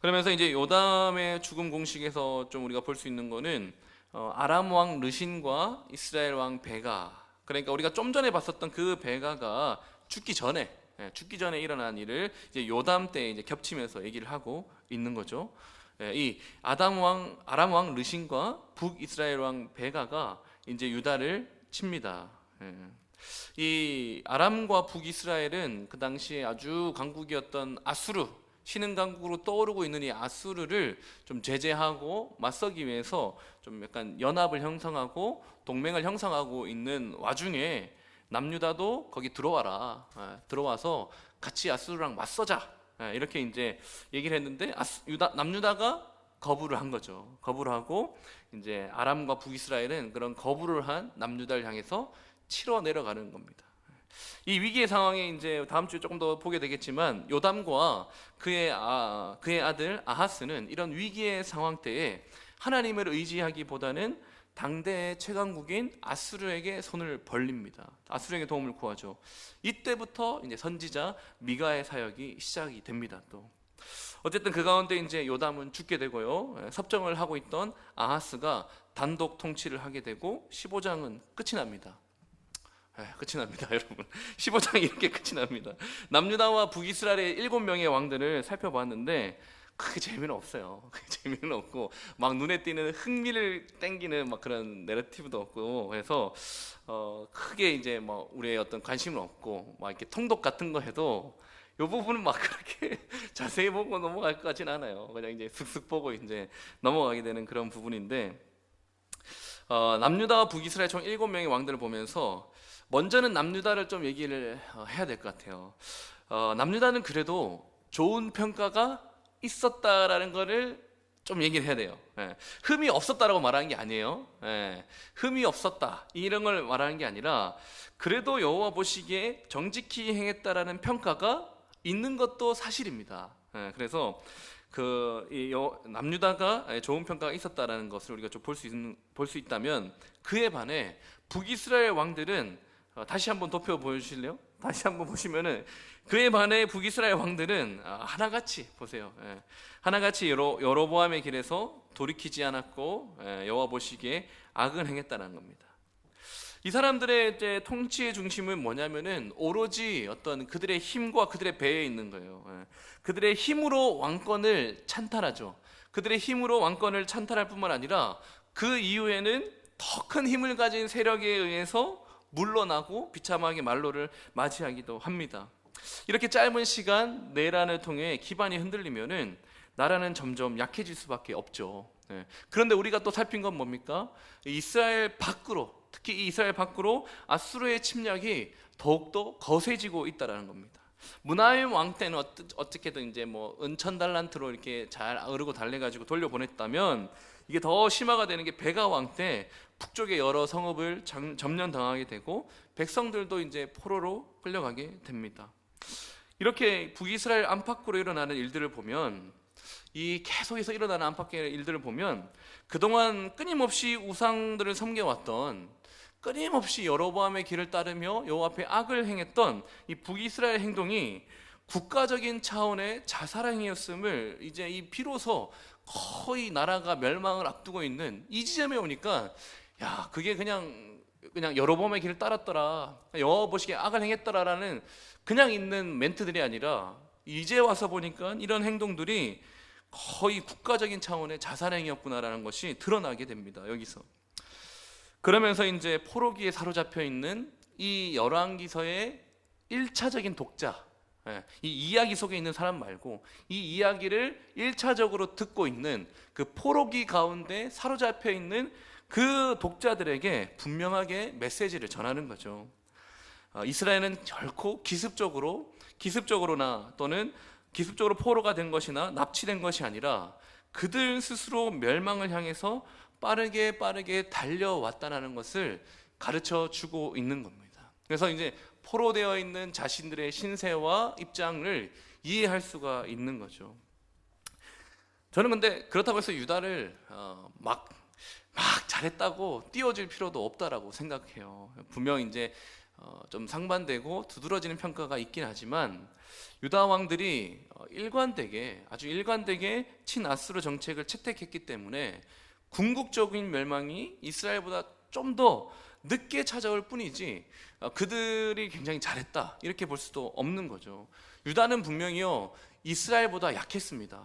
그러면서 이제 요담의 죽음 공식에서 좀 우리가 볼 수 있는 거는 아람 왕 르신과 이스라엘 왕 베가, 그러니까 우리가 좀 전에 봤었던 그 베가가 죽기 전에 일어난 일을 이제 요담 때 이제 겹치면서 얘기를 하고 있는 거죠. 이 아람 왕 르신과 북이스라엘 왕 베가가 이제 유다를 칩니다. 이 아람과 북이스라엘은 그 당시에 아주 강국이었던 아수르, 신흥 강국으로 떠오르고 있는 이 아수르를 좀 제재하고 맞서기 위해서 좀 약간 연합을 형성하고 동맹을 형성하고 있는 와중에 남유다도 거기 들어와서 같이 아수르랑 맞서자, 이렇게 이제 얘기를 했는데 남유다가 거부를 한 거죠. 거부를 하고 이제 아람과 북이스라엘은 그런 거부를 한 남유다를 향해서 치러 내려가는 겁니다. 이 위기의 상황에 이제 다음 주에 조금 더 보게 되겠지만 요담과 그의 아들 아하스는 이런 위기의 상황 때에 하나님을 의지하기보다는 당대의 최강국인 아수르에게 손을 벌립니다. 아수르에게 도움을 구하죠. 이때부터 이제 선지자 미가의 사역이 시작이 됩니다. 또 어쨌든 그 가운데 이제 요담은 죽게 되고요. 섭정을 하고 있던 아하스가 단독 통치를 하게 되고 15장은 끝이 납니다. 여러분. 15장이 이렇게 끝이 납니다. 남유다와 북이스라엘의 7명의 왕들을 살펴봤는데 크게 재미는 없어요. 재미는 없고 막 눈에 띄는 흥미를 땡기는 막 그런 내러티브도 없고, 그래서 크게 이제 뭐 우리의 어떤 관심은 없고, 막 이렇게 통독 같은 거 해도 이 부분은 막 그렇게 자세히 보고 넘어갈 것 같지는 않아요. 그냥 이제 슥슥 보고 이제 넘어가게 되는 그런 부분인데, 남유다와 북이스라엘 총 7명의 왕들을 보면서 먼저는 남유다를 좀 얘기를 해야 될 것 같아요. 남유다는 그래도 좋은 평가가 있었다라는 거를 좀 얘기를 해야 돼요. 흠이 없었다라고 말하는 게 아니에요. 흠이 없었다 이런 걸 말하는 게 아니라 그래도 여호와 보시기에 정직히 행했다라는 평가가 있는 것도 사실입니다. 그래서 남유다가 좋은 평가가 있었다라는 것을 우리가 좀 볼 수 있다면, 그에 반해 북이스라엘 왕들은 다시 한번 도표 보여주실래요? 다시 한번 보시면은 그에 반해 북이스라엘 왕들은 하나같이 보세요. 하나같이 여로보암의 길에서 돌이키지 않았고 여호와 보시기에 악을 행했다는 겁니다. 이 사람들의 이제 통치의 중심은 뭐냐면은 오로지 어떤 그들의 힘과 그들의 배에 있는 거예요. 그들의 힘으로 왕권을 찬탈하죠. 그들의 힘으로 왕권을 찬탈할 뿐만 아니라 그 이후에는 더 큰 힘을 가진 세력에 의해서 물러나고 비참하게 말로를 맞이하기도 합니다. 이렇게 짧은 시간 내란을 통해 기반이 흔들리면은 나라는 점점 약해질 수밖에 없죠. 그런데 우리가 또 살핀 건 뭡니까? 이스라엘 밖으로, 특히 이 이스라엘 밖으로 아수르의 침략이 더욱더 거세지고 있다는 겁니다. 문하임 왕 때는 어떻게든 이제 뭐 은천 달란트로 이렇게 잘 어르고 달래가지고 돌려보냈다면, 이게 더 심화가 되는 게 베가 왕 때 북쪽의 여러 성읍을 점령당하게 되고 백성들도 이제 포로로 끌려가게 됩니다. 이렇게 북이스라엘 안팎으로 일어나는 일들을 보면, 이 계속해서 일어나는 안팎의 일들을 보면, 그동안 끊임없이 우상들을 섬겨왔던, 끊임없이 여로보암의 길을 따르며 여호와 앞에 악을 행했던 이 북이스라엘 행동이 국가적인 차원의 자살행위였음을 이제 이 비로소 거의 나라가 멸망을 앞두고 있는 이 지점에 오니까, 야, 그게 그냥 여로보암의 길을 따랐더라, 여호와 보시기에 악을 행했더라라는 그냥 있는 멘트들이 아니라, 이제 와서 보니까 이런 행동들이 거의 국가적인 차원의 자살행위였구나라는 것이 드러나게 됩니다. 여기서 그러면서 이제 포로기에 사로잡혀 있는 이 열왕기서의 1차적인 독자, 이 이야기 속에 있는 사람 말고 이 이야기를 1차적으로 듣고 있는 그 포로기 가운데 사로잡혀 있는 그 독자들에게 분명하게 메시지를 전하는 거죠. 이스라엘은 결코 기습적으로나 또는 기습적으로 포로가 된 것이나 납치된 것이 아니라 그들 스스로 멸망을 향해서 빠르게 달려왔다는 것을 가르쳐 주고 있는 겁니다. 그래서 이제 포로되어 있는 자신들의 신세와 입장을 이해할 수가 있는 거죠. 저는 근데 그렇다고 해서 유다를 막 잘했다고 띄워줄 필요도 없다라고 생각해요. 분명 이제 좀 상반되고 두드러지는 평가가 있긴 하지만, 유다 왕들이 아주 일관되게 친아수르 정책을 채택했기 때문에 궁극적인 멸망이 이스라엘보다 좀 더 늦게 찾아올 뿐이지 그들이 굉장히 잘했다 이렇게 볼 수도 없는 거죠. 유다는 분명히요 이스라엘보다 약했습니다.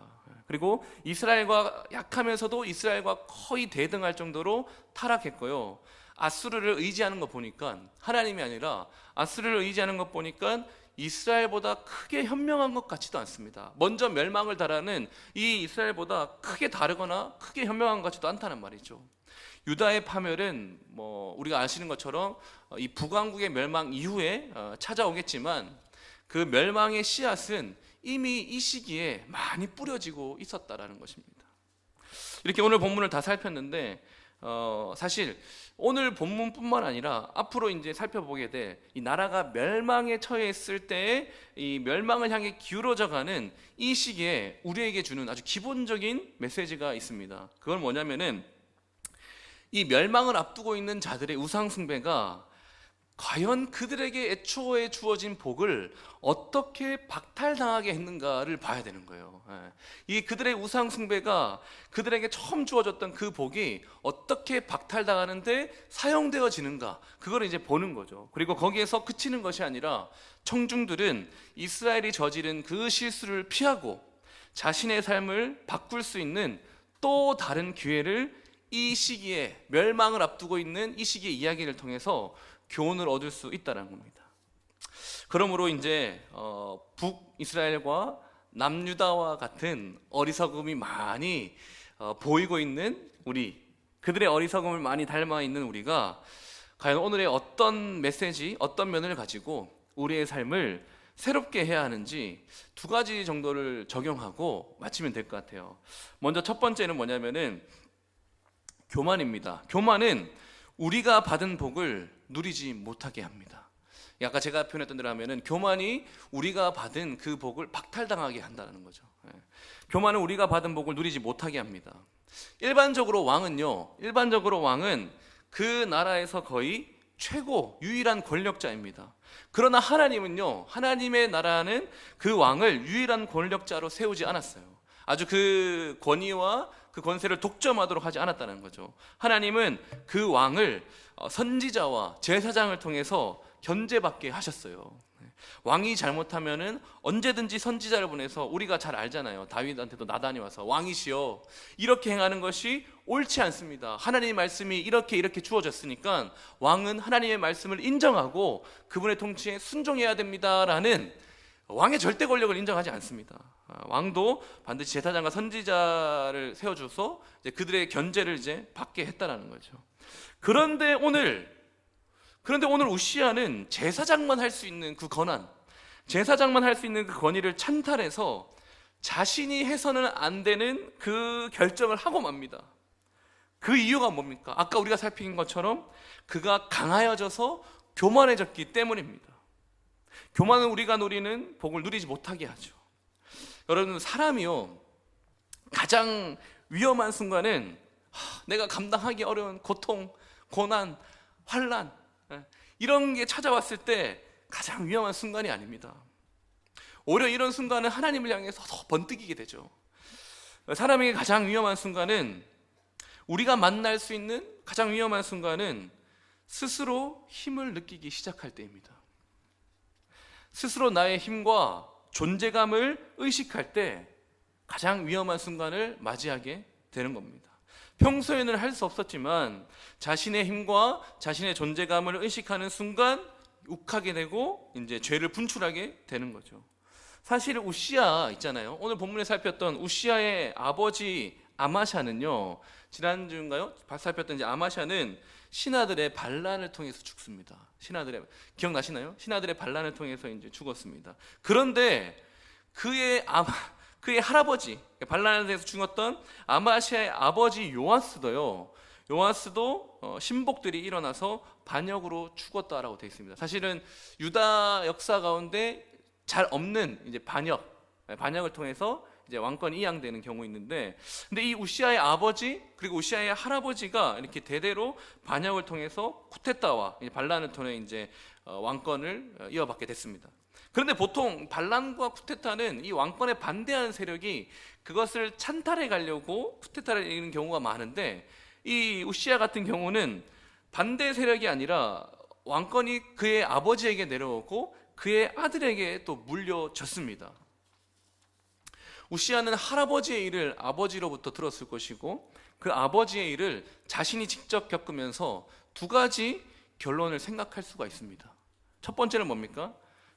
그리고 이스라엘과 약하면서도 이스라엘과 거의 대등할 정도로 타락했고요. 아수르를 의지하는 거 보니까, 하나님이 아니라 아수르를 의지하는 것 보니까 이스라엘보다 크게 현명한 것 같지도 않습니다. 먼저 멸망을 달하는 이 이스라엘보다 크게 다르거나 크게 현명한 것 같지도 않다는 말이죠. 유다의 파멸은 뭐 우리가 아시는 것처럼 이 북왕국의 멸망 이후에 찾아오겠지만, 그 멸망의 씨앗은 이미 이 시기에 많이 뿌려지고 있었다라는 것입니다. 이렇게 오늘 본문을 다 살폈는데, 사실 오늘 본문뿐만 아니라 앞으로 이제 살펴보게 될 이 나라가 멸망에 처했을 때의 이 멸망을 향해 기울어져가는 이 시기에 우리에게 주는 아주 기본적인 메시지가 있습니다. 그건 뭐냐면은, 이 멸망을 앞두고 있는 자들의 우상 숭배가 과연 그들에게 애초에 주어진 복을 어떻게 박탈당하게 했는가를 봐야 되는 거예요. 이 그들의 우상 숭배가 그들에게 처음 주어졌던 그 복이 어떻게 박탈당하는데 사용되어지는가, 그걸 이제 보는 거죠. 그리고 거기에서 그치는 것이 아니라 청중들은 이스라엘이 저지른 그 실수를 피하고 자신의 삶을 바꿀 수 있는 또 다른 기회를 이 시기에, 멸망을 앞두고 있는 이 시기의 이야기를 통해서 교훈을 얻을 수 있다는 겁니다. 그러므로 이제 북이스라엘과 남유다와 같은 어리석음이 많이 보이고 있는 우리, 그들의 어리석음을 많이 닮아 있는 우리가 과연 오늘의 어떤 메시지, 어떤 면을 가지고 우리의 삶을 새롭게 해야 하는지 두 가지 정도를 적용하고 마치면 될 것 같아요. 먼저 첫 번째는 뭐냐면은 교만입니다. 교만은 우리가 받은 복을 누리지 못하게 합니다. 아까 제가 표현했던 대로 하면은 교만이 우리가 받은 그 복을 박탈당하게 한다는 거죠. 교만은 우리가 받은 복을 누리지 못하게 합니다. 일반적으로 왕은 그 나라에서 거의 최고 유일한 권력자입니다. 그러나 하나님은요, 하나님의 나라는 그 왕을 유일한 권력자로 세우지 않았어요. 아주 그 권위와 그 권세를 독점하도록 하지 않았다는 거죠. 하나님은 그 왕을 선지자와 제사장을 통해서 견제받게 하셨어요. 왕이 잘못하면은 언제든지 선지자를 보내서, 우리가 잘 알잖아요. 다윗한테도 나단이 와서 왕이시여 이렇게 행하는 것이 옳지 않습니다. 하나님의 말씀이 이렇게 주어졌으니까 왕은 하나님의 말씀을 인정하고 그분의 통치에 순종해야 됩니다라는 왕의 절대 권력을 인정하지 않습니다. 왕도 반드시 제사장과 선지자를 세워줘서 이제 그들의 견제를 이제 받게 했다라는 거죠. 그런데 오늘 우시아는 제사장만 할 수 있는 그 권한, 제사장만 할 수 있는 그 권위를 찬탈해서 자신이 해서는 안 되는 그 결정을 하고 맙니다. 그 이유가 뭡니까? 아까 우리가 살핀 것처럼 그가 강하여져서 교만해졌기 때문입니다. 교만은 우리가 누리는 복을 누리지 못하게 하죠. 여러분, 사람이요, 가장 위험한 순간은 내가 감당하기 어려운 고통, 고난, 환난, 이런 게 찾아왔을 때 가장 위험한 순간이 아닙니다. 오히려 이런 순간은 하나님을 향해서 더 번뜩이게 되죠. 사람에게 가장 위험한 순간은, 우리가 만날 수 있는 가장 위험한 순간은 스스로 힘을 느끼기 시작할 때입니다. 스스로 나의 힘과 존재감을 의식할 때 가장 위험한 순간을 맞이하게 되는 겁니다. 평소에는 할 수 없었지만 자신의 힘과 자신의 존재감을 의식하는 순간 욱하게 되고 이제 죄를 분출하게 되는 거죠. 사실 우시야 있잖아요. 오늘 본문에 살폈던 우시야의 아버지 아마샤는요, 지난주인가요? 살폈던 이제 아마샤는 신하들의 반란을 통해서 죽습니다. 기억나시나요? 신하들의 반란을 통해서 이제 죽었습니다. 그런데 그의 할아버지, 반란에 대해서 죽었던 아마샤의 아버지 요아스도 신복들이 일어나서 반역으로 죽었다라고 되어 있습니다. 사실은 유다 역사 가운데 잘 없는 이제 반역을 통해서 이제 왕권이 이양되는 경우 있는데, 근데 이 우시아의 아버지 그리고 우시아의 할아버지가 이렇게 대대로 반역을 통해서 쿠데타와 반란을 통해 이제 왕권을 이어받게 됐습니다. 그런데 보통 반란과 쿠데타는 이 왕권에 반대하는 세력이 그것을 찬탈해 가려고 쿠데타를 이기는 경우가 많은데, 이 우시아 같은 경우는 반대 세력이 아니라 왕권이 그의 아버지에게 내려오고 그의 아들에게 또 물려졌습니다. 우시아는 할아버지의 일을 아버지로부터 들었을 것이고, 그 아버지의 일을 자신이 직접 겪으면서 두 가지 결론을 생각할 수가 있습니다. 첫 번째는 뭡니까?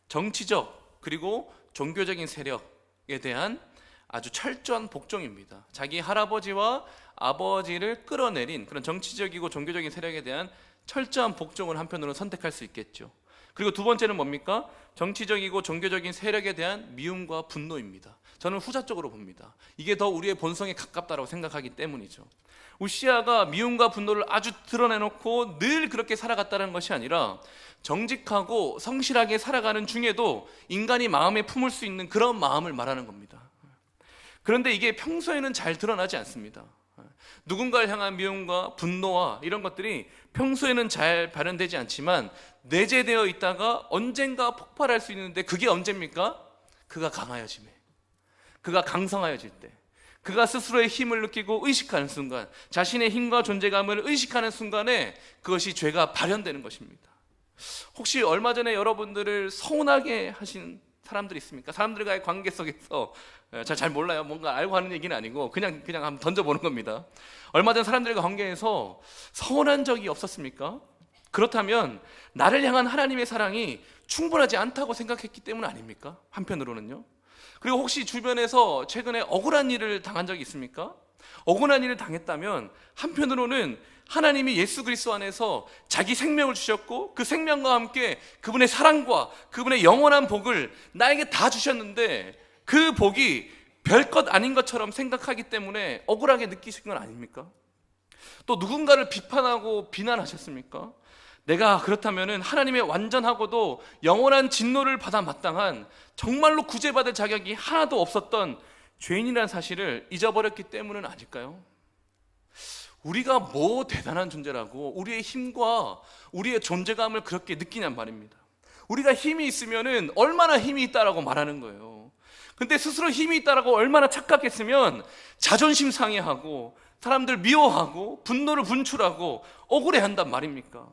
정치적 그리고 종교적인 세력에 대한 아주 철저한 복종입니다. 자기 할아버지와 아버지를 끌어내린 그런 정치적이고 종교적인 세력에 대한 철저한 복종을 한편으로는 선택할 수 있겠죠. 그리고 두 번째는 뭡니까? 정치적이고 종교적인 세력에 대한 미움과 분노입니다. 저는 후자 쪽으로 봅니다. 이게 더 우리의 본성에 가깝다고 생각하기 때문이죠. 우시아가 미움과 분노를 아주 드러내놓고 늘 그렇게 살아갔다는 것이 아니라 정직하고 성실하게 살아가는 중에도 인간이 마음에 품을 수 있는 그런 마음을 말하는 겁니다. 그런데 이게 평소에는 잘 드러나지 않습니다. 누군가를 향한 미움과 분노와 이런 것들이 평소에는 잘 발현되지 않지만 내재되어 있다가 언젠가 폭발할 수 있는데, 그게 언제입니까? 그가 강하여짐에, 그가 강성하여질 때, 그가 스스로의 힘을 느끼고 의식하는 순간, 자신의 힘과 존재감을 의식하는 순간에 그것이 죄가 발현되는 것입니다. 혹시 얼마 전에 여러분들을 서운하게 하신 사람들이 있습니까? 사람들과의 관계 속에서, 잘 몰라요. 뭔가 알고 하는 얘기는 아니고 그냥 한번 던져보는 겁니다. 얼마 전 사람들과 관계에서 서운한 적이 없었습니까? 그렇다면 나를 향한 하나님의 사랑이 충분하지 않다고 생각했기 때문 아닙니까? 한편으로는요. 그리고 혹시 주변에서 최근에 억울한 일을 당한 적이 있습니까? 억울한 일을 당했다면 한편으로는 하나님이 예수 그리스도 안에서 자기 생명을 주셨고 그 생명과 함께 그분의 사랑과 그분의 영원한 복을 나에게 다 주셨는데, 그 복이 별것 아닌 것처럼 생각하기 때문에 억울하게 느끼신 건 아닙니까? 또 누군가를 비판하고 비난하셨습니까? 내가 그렇다면 하나님의 완전하고도 영원한 진노를 받아 마땅한, 정말로 구제받을 자격이 하나도 없었던 죄인이라는 사실을 잊어버렸기 때문은 아닐까요? 우리가 뭐 대단한 존재라고 우리의 힘과 우리의 존재감을 그렇게 느끼냔 말입니다. 우리가 힘이 있으면은 얼마나 힘이 있다라고 말하는 거예요. 근데 스스로 힘이 있다라고 얼마나 착각했으면 자존심 상해하고 사람들 미워하고 분노를 분출하고 억울해한단 말입니까?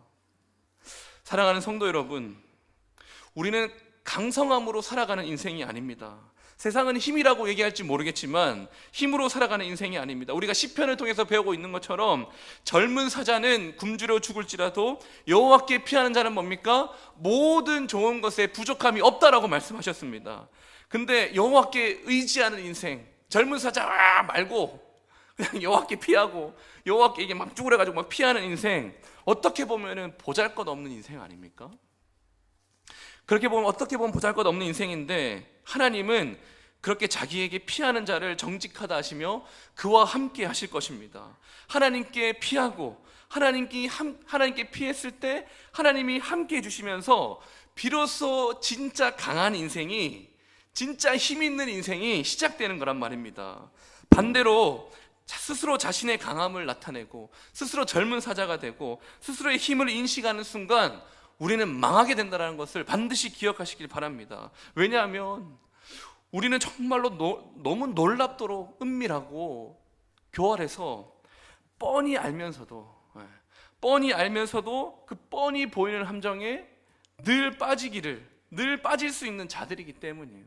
사랑하는 성도 여러분, 우리는 강성함으로 살아가는 인생이 아닙니다. 세상은 힘이라고 얘기할지 모르겠지만 힘으로 살아가는 인생이 아닙니다. 우리가 시편을 통해서 배우고 있는 것처럼 젊은 사자는 굶주려 죽을지라도 여호와께 피하는 자는 뭡니까? 모든 좋은 것에 부족함이 없다라고 말씀하셨습니다. 근데 여호와께 의지하는 인생, 젊은 사자 말고 그냥 여호와께 피하고 여호와께 이게 막 쭈그려가지고 막 피하는 인생, 어떻게 보면은 보잘것없는 인생 아닙니까? 그렇게 보면 어떻게 보면 보잘것없는 인생인데 하나님은 그렇게 자기에게 피하는 자를 정직하다 하시며 그와 함께 하실 것입니다. 하나님께 피하고 하나님께 피했을 때 하나님이 함께 해주시면서 비로소 진짜 강한 인생이, 진짜 힘 있는 인생이 시작되는 거란 말입니다. 반대로 스스로 자신의 강함을 나타내고 스스로 젊은 사자가 되고 스스로의 힘을 인식하는 순간 우리는 망하게 된다는 것을 반드시 기억하시길 바랍니다. 왜냐하면 우리는 정말로 너무 놀랍도록 은밀하고 교활해서 뻔히 알면서도 그 뻔히 보이는 함정에 늘 빠질 수 있는 자들이기 때문이에요.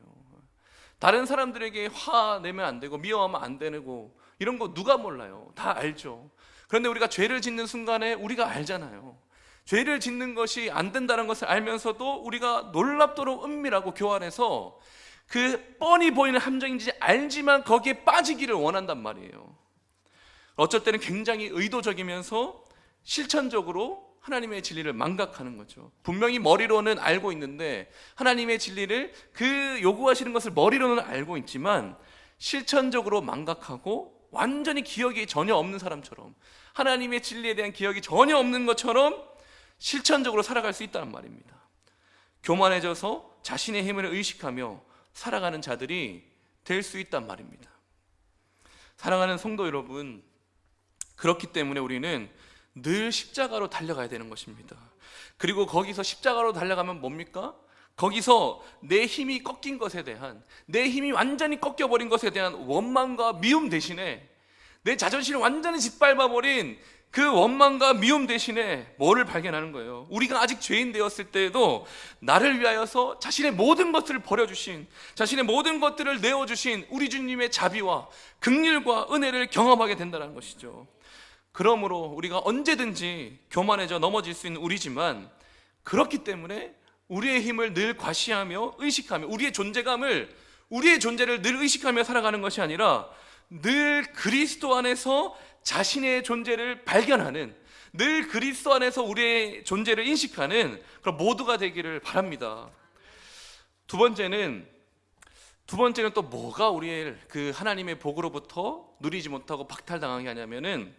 다른 사람들에게 화내면 안 되고 미워하면 안 되고 이런 거 누가 몰라요? 다 알죠. 그런데 우리가 죄를 짓는 순간에 우리가 알잖아요. 죄를 짓는 것이 안 된다는 것을 알면서도 우리가 놀랍도록 은밀하고 교활해서 그 뻔히 보이는 함정인지 알지만 거기에 빠지기를 원한단 말이에요. 어쩔 때는 굉장히 의도적이면서 실천적으로 하나님의 진리를 망각하는 거죠. 분명히 머리로는 알고 있는데 하나님의 진리를 그 요구하시는 것을 머리로는 알고 있지만 실천적으로 망각하고 완전히 기억이 전혀 없는 사람처럼, 하나님의 진리에 대한 기억이 전혀 없는 것처럼 실천적으로 살아갈 수 있다는 말입니다. 교만해져서 자신의 힘을 의식하며 살아가는 자들이 될 수 있단 말입니다. 사랑하는 성도 여러분, 그렇기 때문에 우리는 늘 십자가로 달려가야 되는 것입니다. 그리고 거기서 십자가로 달려가면 뭡니까? 거기서 내 힘이 꺾인 것에 대한, 내 힘이 완전히 꺾여버린 것에 대한 원망과 미움 대신에, 내 자존심을 완전히 짓밟아버린 그 원망과 미움 대신에 뭐를 발견하는 거예요? 우리가 아직 죄인 되었을 때에도 나를 위하여서 자신의 모든 것들을 버려주신, 자신의 모든 것들을 내어주신 우리 주님의 자비와 긍휼과 은혜를 경험하게 된다는 것이죠. 그러므로 우리가 언제든지 교만해져 넘어질 수 있는 우리지만, 그렇기 때문에 우리의 힘을 늘 과시하며 의식하며 우리의 존재를 늘 의식하며 살아가는 것이 아니라 늘 그리스도 안에서 자신의 존재를 발견하는, 늘 그리스도 안에서 우리의 존재를 인식하는 그런 모두가 되기를 바랍니다. 두 번째는 또 뭐가 우리의 그 하나님의 복으로부터 누리지 못하고 박탈당하게 하냐면은,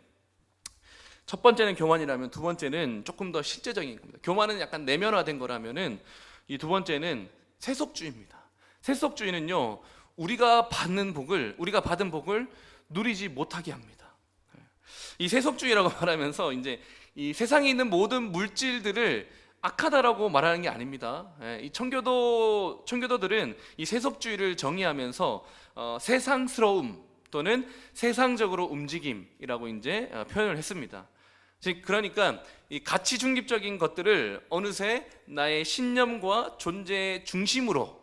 첫 번째는 교만이라면 두 번째는 조금 더 실제적인 겁니다. 교만은 약간 내면화된 거라면은 이 두 번째는 세속주의입니다. 세속주의는요, 우리가 받은 복을 누리지 못하게 합니다. 이 세속주의라고 말하면서 이제 이 세상에 있는 모든 물질들을 악하다라고 말하는 게 아닙니다. 이 청교도들은 이 세속주의를 정의하면서 세상스러움 또는 세상적으로 움직임이라고 이제 표현을 했습니다. 즉 그러니까 이 가치 중립적인 것들을 어느새 나의 신념과 존재의 중심으로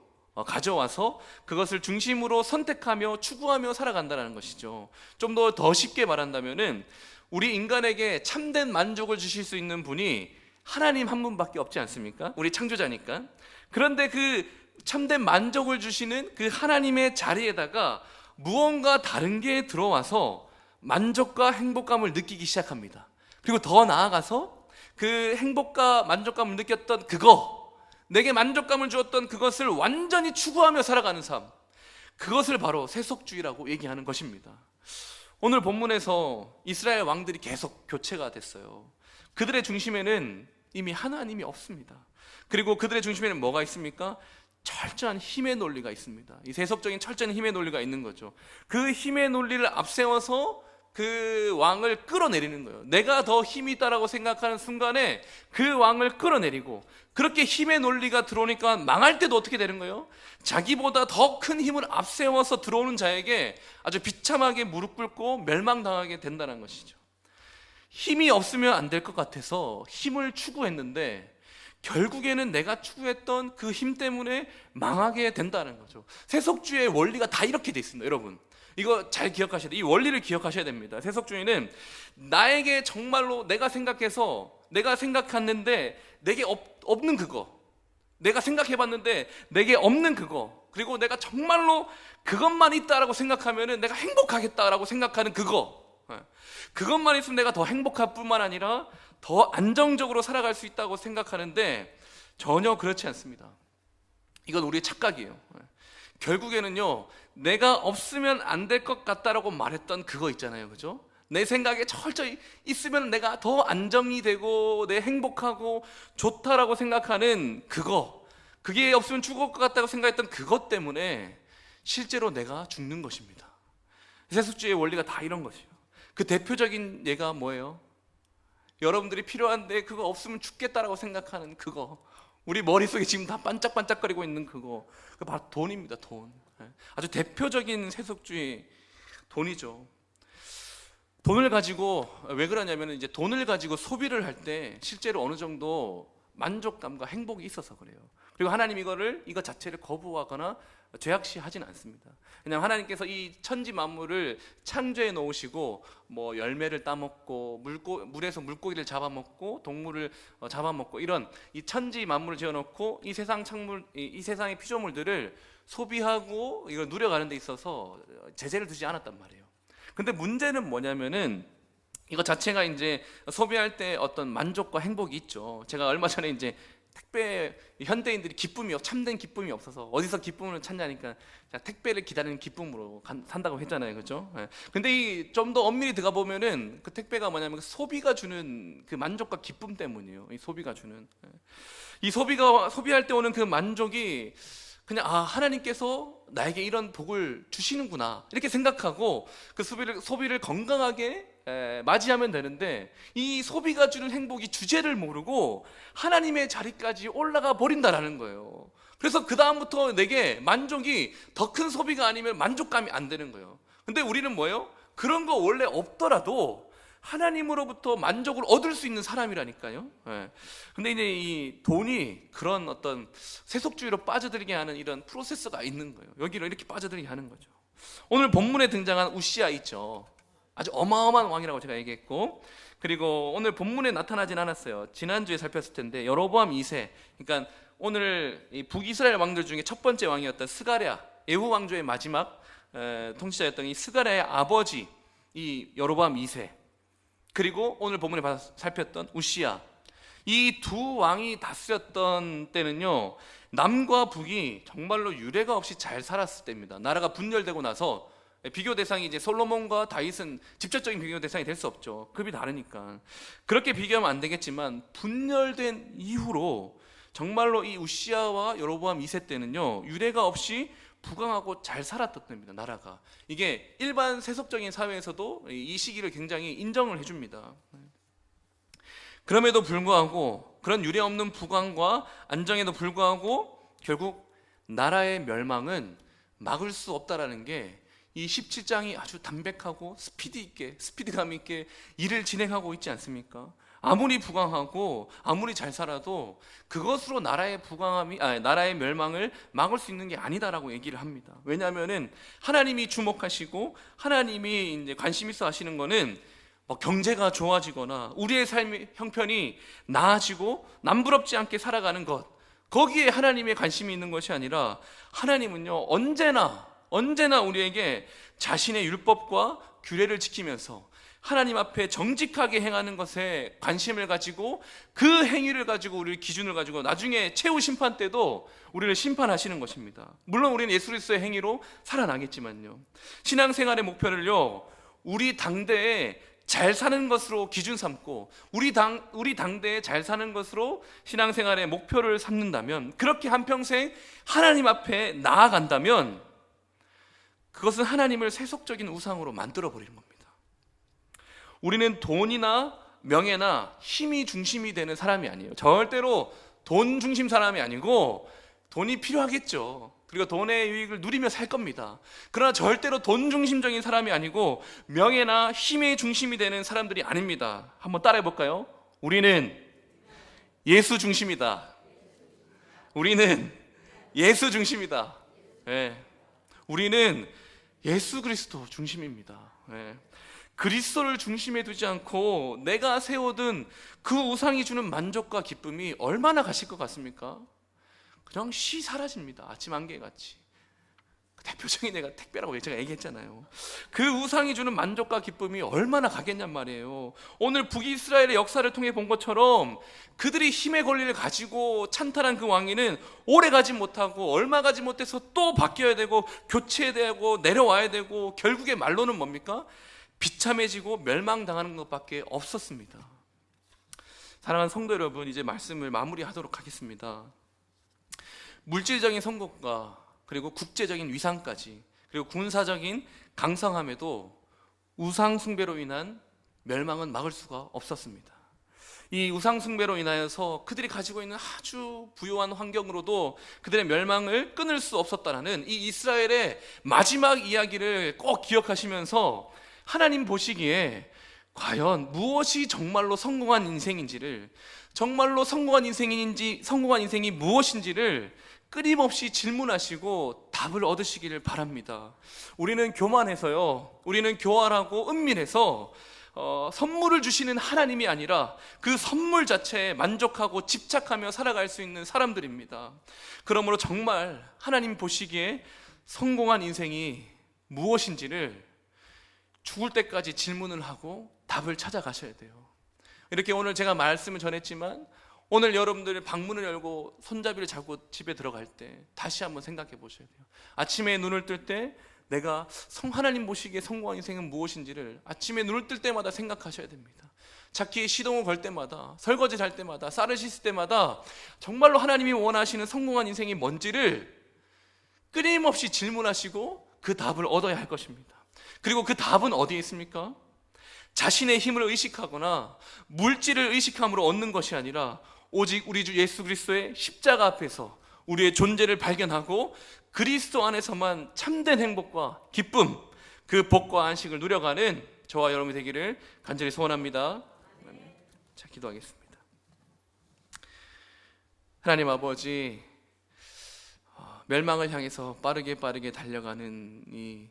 가져와서 그것을 중심으로 선택하며 추구하며 살아간다는 것이죠. 좀 더 쉽게 말한다면은, 우리 인간에게 참된 만족을 주실 수 있는 분이 하나님 한 분밖에 없지 않습니까? 우리 창조자니까. 그런데 그 참된 만족을 주시는 그 하나님의 자리에다가 무언가 다른 게 들어와서 만족과 행복감을 느끼기 시작합니다. 그리고 더 나아가서 그 행복과 만족감을 느꼈던 내게 만족감을 주었던 그것을 완전히 추구하며 살아가는 삶, 그것을 바로 세속주의라고 얘기하는 것입니다. 오늘 본문에서 이스라엘 왕들이 계속 교체가 됐어요. 그들의 중심에는 이미 하나님이 없습니다. 그리고 그들의 중심에는 뭐가 있습니까? 철저한 힘의 논리가 있습니다. 이 세속적인 철저한 힘의 논리가 있는 거죠. 그 힘의 논리를 앞세워서 그 왕을 끌어내리는 거예요. 내가 더 힘이 있다라고 생각하는 순간에 그 왕을 끌어내리고, 그렇게 힘의 논리가 들어오니까 망할 때도 어떻게 되는 거예요? 자기보다 더 큰 힘을 앞세워서 들어오는 자에게 아주 비참하게 무릎 꿇고 멸망당하게 된다는 것이죠. 힘이 없으면 안 될 것 같아서 힘을 추구했는데 결국에는 내가 추구했던 그 힘 때문에 망하게 된다는 거죠. 세속주의의 원리가 다 이렇게 돼 있습니다, 여러분. 이거 잘 기억하셔야 돼요. 이 원리를 기억하셔야 됩니다. 세속주의는 나에게 정말로 내가 생각했는데 내게 없는 그거, 내가 생각해봤는데 내게 없는 그거, 그리고 내가 정말로 그것만 있다라고 생각하면은 내가 행복하겠다라고 생각하는 그것만 있으면 내가 더 행복할 뿐만 아니라 더 안정적으로 살아갈 수 있다고 생각하는데 전혀 그렇지 않습니다. 이건 우리의 착각이에요. 결국에는요, 내가 없으면 안 될 것 같다라고 말했던 그거 있잖아요, 그죠? 내 생각에 철저히 있으면 내가 더 안정이 되고 내 행복하고 좋다라고 생각하는 그거, 그게 없으면 죽을 것 같다고 생각했던 그것 때문에 실제로 내가 죽는 것입니다. 세속주의의 원리가 다 이런 것이에요. 그 대표적인 예가 뭐예요? 여러분들이 필요한데 그거 없으면 죽겠다라고 생각하는 그거, 우리 머릿속에 지금 다 반짝반짝거리고 있는 그거, 그 바로 돈입니다. 돈. 아주 대표적인 세속주의, 돈이죠. 돈을 가지고, 왜 그러냐면 이제 돈을 가지고 소비를 할 때 실제로 어느 정도 만족감과 행복이 있어서 그래요. 그리고 하나님 이거 자체를 거부하거나 죄악시하진 않습니다. 왜냐하면 하나님께서 이 천지 만물을 창조해 놓으시고 뭐 열매를 따먹고 물에서 물고기를 잡아먹고 동물을 잡아먹고 이런 이 천지 만물을 지어놓고 이 세상의 피조물들을 소비하고 이걸 누려가는 데 있어서 제재를 두지 않았단 말이에요. 근데 문제는 뭐냐면은 이거 자체가 이제 소비할 때 어떤 만족과 행복이 있죠. 제가 얼마 전에 이제 택배, 현대인들이 참된 기쁨이 없어서 어디서 기쁨을 찾냐니까 택배를 기다리는 기쁨으로 산다고 했잖아요, 그렇죠? 근데 이 좀 더 엄밀히 들어가 보면은 그 택배가 뭐냐면 소비가 주는 그 만족과 기쁨 때문이에요. 이 소비가 주는 이 소비할 때 오는 그 만족이 그냥 하나님께서 나에게 이런 복을 주시는구나 이렇게 생각하고 그 소비를 건강하게 맞이하면 되는데, 이 소비가 주는 행복이 주제를 모르고 하나님의 자리까지 올라가 버린다라는 거예요. 그래서 그 다음부터 내게 만족이 더 큰 소비가 아니면 만족감이 안 되는 거예요. 근데 우리는 뭐예요? 그런 거 원래 없더라도 하나님으로부터 만족을 얻을 수 있는 사람이라니까요. 근데 이제 이 돈이 그런 어떤 세속주의로 빠져들게 하는 이런 프로세스가 있는 거예요. 여기로 이렇게 빠져들게 하는 거죠. 오늘 본문에 등장한 우시야 있죠. 아주 어마어마한 왕이라고 제가 얘기했고, 그리고 오늘 본문에 나타나진 않았어요. 지난주에 살폈을 텐데 여로보암 2세, 그러니까 오늘 이 북이스라엘 왕들 중에 첫 번째 왕이었던 스가랴, 예후 왕조의 마지막 통치자였던 이 스가랴의 아버지 이 여로보암 2세, 그리고 오늘 본문에 살폈던 우시야, 이 두 왕이 다스렸던 때는요, 남과 북이 정말로 유례가 없이 잘 살았을 때입니다. 나라가 분열되고 나서 비교 대상이 이제 솔로몬과 다윗은 직접적인 비교 대상이 될 수 없죠. 급이 다르니까. 그렇게 비교하면 안 되겠지만 분열된 이후로 정말로 이 우시야와 여로보암 2세 때는요, 유례가 없이 부강하고 잘 살았던 때입니다. 나라가. 이게 일반 세속적인 사회에서도 이 시기를 굉장히 인정을 해줍니다. 그럼에도 불구하고, 그런 유례 없는 부강과 안정에도 불구하고 결국 나라의 멸망은 막을 수 없다라는 게 이 17장이 아주 담백하고 스피드감 있게 일을 진행하고 있지 않습니까? 아무리 부강하고 아무리 잘 살아도 그것으로 나라의 멸망을 막을 수 있는 게 아니다라고 얘기를 합니다. 왜냐하면은 하나님이 주목하시고 하나님이 이제 관심 있어 하시는 거는 뭐 경제가 좋아지거나 우리의 삶의 형편이 나아지고 남부럽지 않게 살아가는 것, 거기에 하나님의 관심이 있는 것이 아니라, 하나님은요 언제나 우리에게 자신의 율법과 규례를 지키면서 하나님 앞에 정직하게 행하는 것에 관심을 가지고 그 행위를 가지고 우리를 기준을 가지고 나중에 최후 심판 때도 우리를 심판하시는 것입니다. 물론 우리는 예수 그리스도의 행위로 살아나겠지만요, 신앙생활의 목표를요 우리 당대에 잘 사는 것으로 기준 삼고 우리 당대에 잘 사는 것으로 신앙생활의 목표를 삼는다면, 그렇게 한평생 하나님 앞에 나아간다면 그것은 하나님을 세속적인 우상으로 만들어 버리는 겁니다. 우리는 돈이나 명예나 힘이 중심이 되는 사람이 아니에요. 절대로 돈 중심 사람이 아니고, 돈이 필요하겠죠. 그리고 돈의 유익을 누리며 살 겁니다. 그러나 절대로 돈 중심적인 사람이 아니고 명예나 힘의 중심이 되는 사람들이 아닙니다. 한번 따라해 볼까요? 우리는 예수 중심이다. 우리는 예수 중심이다. 우리는 예수 그리스도 중심입니다. 그리스도를 중심에 두지 않고 내가 세워둔 그 우상이 주는 만족과 기쁨이 얼마나 가실 것 같습니까? 그냥 사라집니다. 아침 안개같이. 대표적인 예가 택배라고 제가 얘기했잖아요. 그 우상이 주는 만족과 기쁨이 얼마나 가겠냔 말이에요. 오늘 북이스라엘의 역사를 통해 본 것처럼 그들이 힘의 권리를 가지고 찬탈한 그 왕위는 오래 가지 못하고 얼마 가지 못해서 또 바뀌어야 되고 교체되고 내려와야 되고 결국에 말로는 뭡니까? 비참해지고 멸망당하는 것밖에 없었습니다. 사랑하는 성도 여러분, 이제 말씀을 마무리하도록 하겠습니다. 물질적인 성공과 그리고 국제적인 위상까지 그리고 군사적인 강성함에도 우상 숭배로 인한 멸망은 막을 수가 없었습니다. 이 우상 숭배로 인하여서 그들이 가지고 있는 아주 부유한 환경으로도 그들의 멸망을 끊을 수 없었다라는 이 이스라엘의 마지막 이야기를 꼭 기억하시면서 하나님 보시기에 과연 무엇이 정말로 성공한 인생인지를, 정말로 성공한 인생이 무엇인지를 끊임없이 질문하시고 답을 얻으시기를 바랍니다. 우리는 교만해서요, 우리는 교활하고 은밀해서 선물을 주시는 하나님이 아니라 그 선물 자체에 만족하고 집착하며 살아갈 수 있는 사람들입니다. 그러므로 정말 하나님 보시기에 성공한 인생이 무엇인지를 죽을 때까지 질문을 하고 답을 찾아가셔야 돼요. 이렇게 오늘 제가 말씀을 전했지만 오늘 여러분들 방문을 열고 손잡이를 잡고 집에 들어갈 때 다시 한번 생각해 보셔야 돼요. 아침에 눈을 뜰 때 내가 하나님 보시기에 성공한 인생은 무엇인지를 아침에 눈을 뜰 때마다 생각하셔야 됩니다. 차키에 시동을 걸 때마다, 설거지 할 때마다, 쌀을 씻을 때마다 정말로 하나님이 원하시는 성공한 인생이 뭔지를 끊임없이 질문하시고 그 답을 얻어야 할 것입니다. 그리고 그 답은 어디에 있습니까? 자신의 힘을 의식하거나 물질을 의식함으로 얻는 것이 아니라 오직 우리 주 예수 그리스도의 십자가 앞에서 우리의 존재를 발견하고 그리스도 안에서만 참된 행복과 기쁨, 그 복과 안식을 누려가는 저와 여러분이 되기를 간절히 소원합니다. 자, 기도하겠습니다. 하나님 아버지, 멸망을 향해서 빠르게 달려가는 이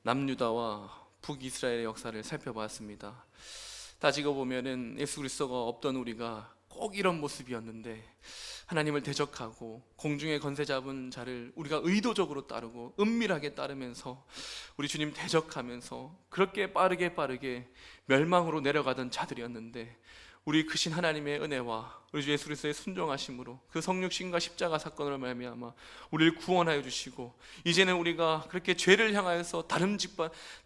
남유다와 북이스라엘의 역사를 살펴봤습니다. 따지고 보면은 예수 그리스도가 없던 우리가 꼭 이런 모습이었는데 하나님을 대적하고 공중의 권세 잡은 자를 우리가 의도적으로 따르고 은밀하게 따르면서 우리 주님 대적하면서 그렇게 빠르게 멸망으로 내려가던 자들이었는데 우리 크신 하나님의 은혜와 우리 주 예수 그리스도의 순종하심으로 그 성육신과 십자가 사건으로 말미암아 우리를 구원하여 주시고 이제는 우리가 그렇게 죄를 향하여서